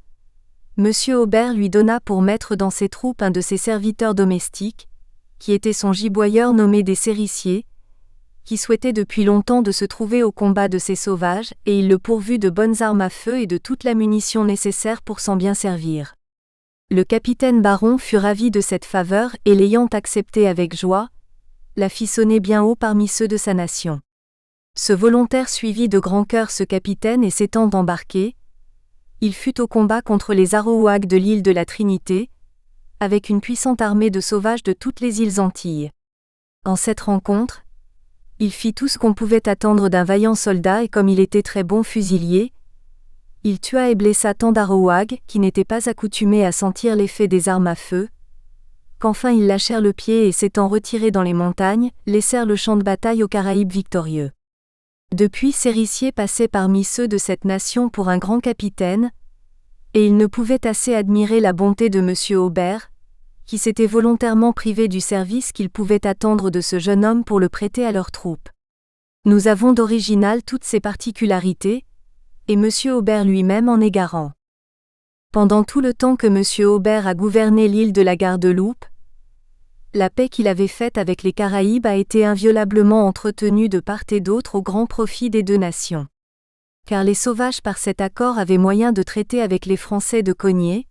[SPEAKER 1] M. Aubert lui donna pour maître dans ses troupes un de ses serviteurs domestiques, qui était son giboyeur nommé des Sérissiers, qui souhaitait depuis longtemps de se trouver au combat de ces sauvages, et il le pourvut de bonnes armes à feu et de toute la munition nécessaire pour s'en bien servir. Le capitaine Baron fut ravi de cette faveur et l'ayant acceptée avec joie, la fit sonner bien haut parmi ceux de sa nation. Ce volontaire suivit de grand cœur ce capitaine et s'étant embarqué, il fut au combat contre les Aroouagues de l'île de la Trinité, avec une puissante armée de sauvages de toutes les îles Antilles. En cette rencontre, il fit tout ce qu'on pouvait attendre d'un vaillant soldat et comme il était très bon fusilier, il tua et blessa tant d'Aroouagues qui n'étaient pas accoutumés à sentir l'effet des armes à feu, qu'enfin ils lâchèrent le pied et s'étant retirés dans les montagnes, laissèrent le champ de bataille aux Caraïbes victorieux. Depuis Sérissier passait parmi ceux de cette nation pour un grand capitaine, et il ne pouvait assez admirer la bonté de M. Aubert, qui s'était volontairement privé du service qu'ils pouvaient attendre de ce jeune homme pour le prêter à leurs troupes. Nous avons d'original toutes ces particularités, et M. Aubert lui-même en est garant. Pendant tout le temps que M. Aubert a gouverné l'île de la Garde-Loupe, la paix qu'il avait faite avec les Caraïbes a été inviolablement entretenue de part et d'autre au grand profit des deux nations. Car les sauvages par cet accord avaient moyen de traiter avec les Français de cogners,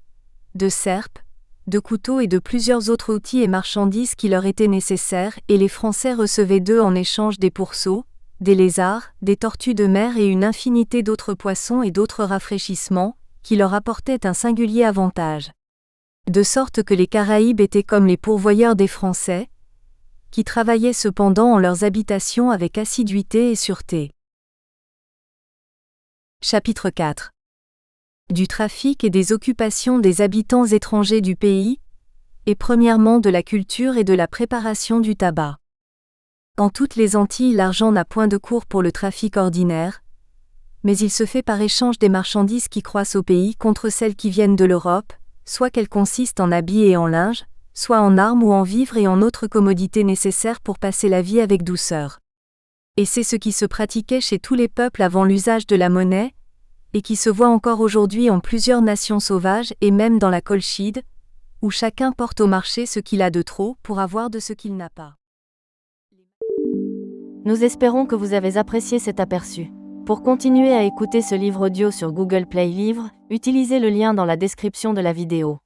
[SPEAKER 1] de serpes, de couteaux et de plusieurs autres outils et marchandises qui leur étaient nécessaires, et les Français recevaient d'eux en échange des pourceaux, des lézards, des tortues de mer et une infinité d'autres poissons et d'autres rafraîchissements, qui leur apportaient un singulier avantage. De sorte que les Caraïbes étaient comme les pourvoyeurs des Français, qui travaillaient cependant en leurs habitations avec assiduité et sûreté. Chapitre 4. Du trafic et des occupations des habitants étrangers du pays, et premièrement de la culture et de la préparation du tabac. En toutes les Antilles, l'argent n'a point de cours pour le trafic ordinaire, mais il se fait par échange des marchandises qui croissent au pays contre celles qui viennent de l'Europe, soit qu'elles consistent en habits et en linge, soit en armes ou en vivres et en autres commodités nécessaires pour passer la vie avec douceur. Et c'est ce qui se pratiquait chez tous les peuples avant l'usage de la monnaie, et qui se voit encore aujourd'hui en plusieurs nations sauvages et même dans la Colchide, où chacun porte au marché ce qu'il a de trop pour avoir de ce qu'il n'a pas.
[SPEAKER 2] Nous espérons que vous avez apprécié cet aperçu. Pour continuer à écouter ce livre audio sur Google Play Livres, utilisez le lien dans la description de la vidéo.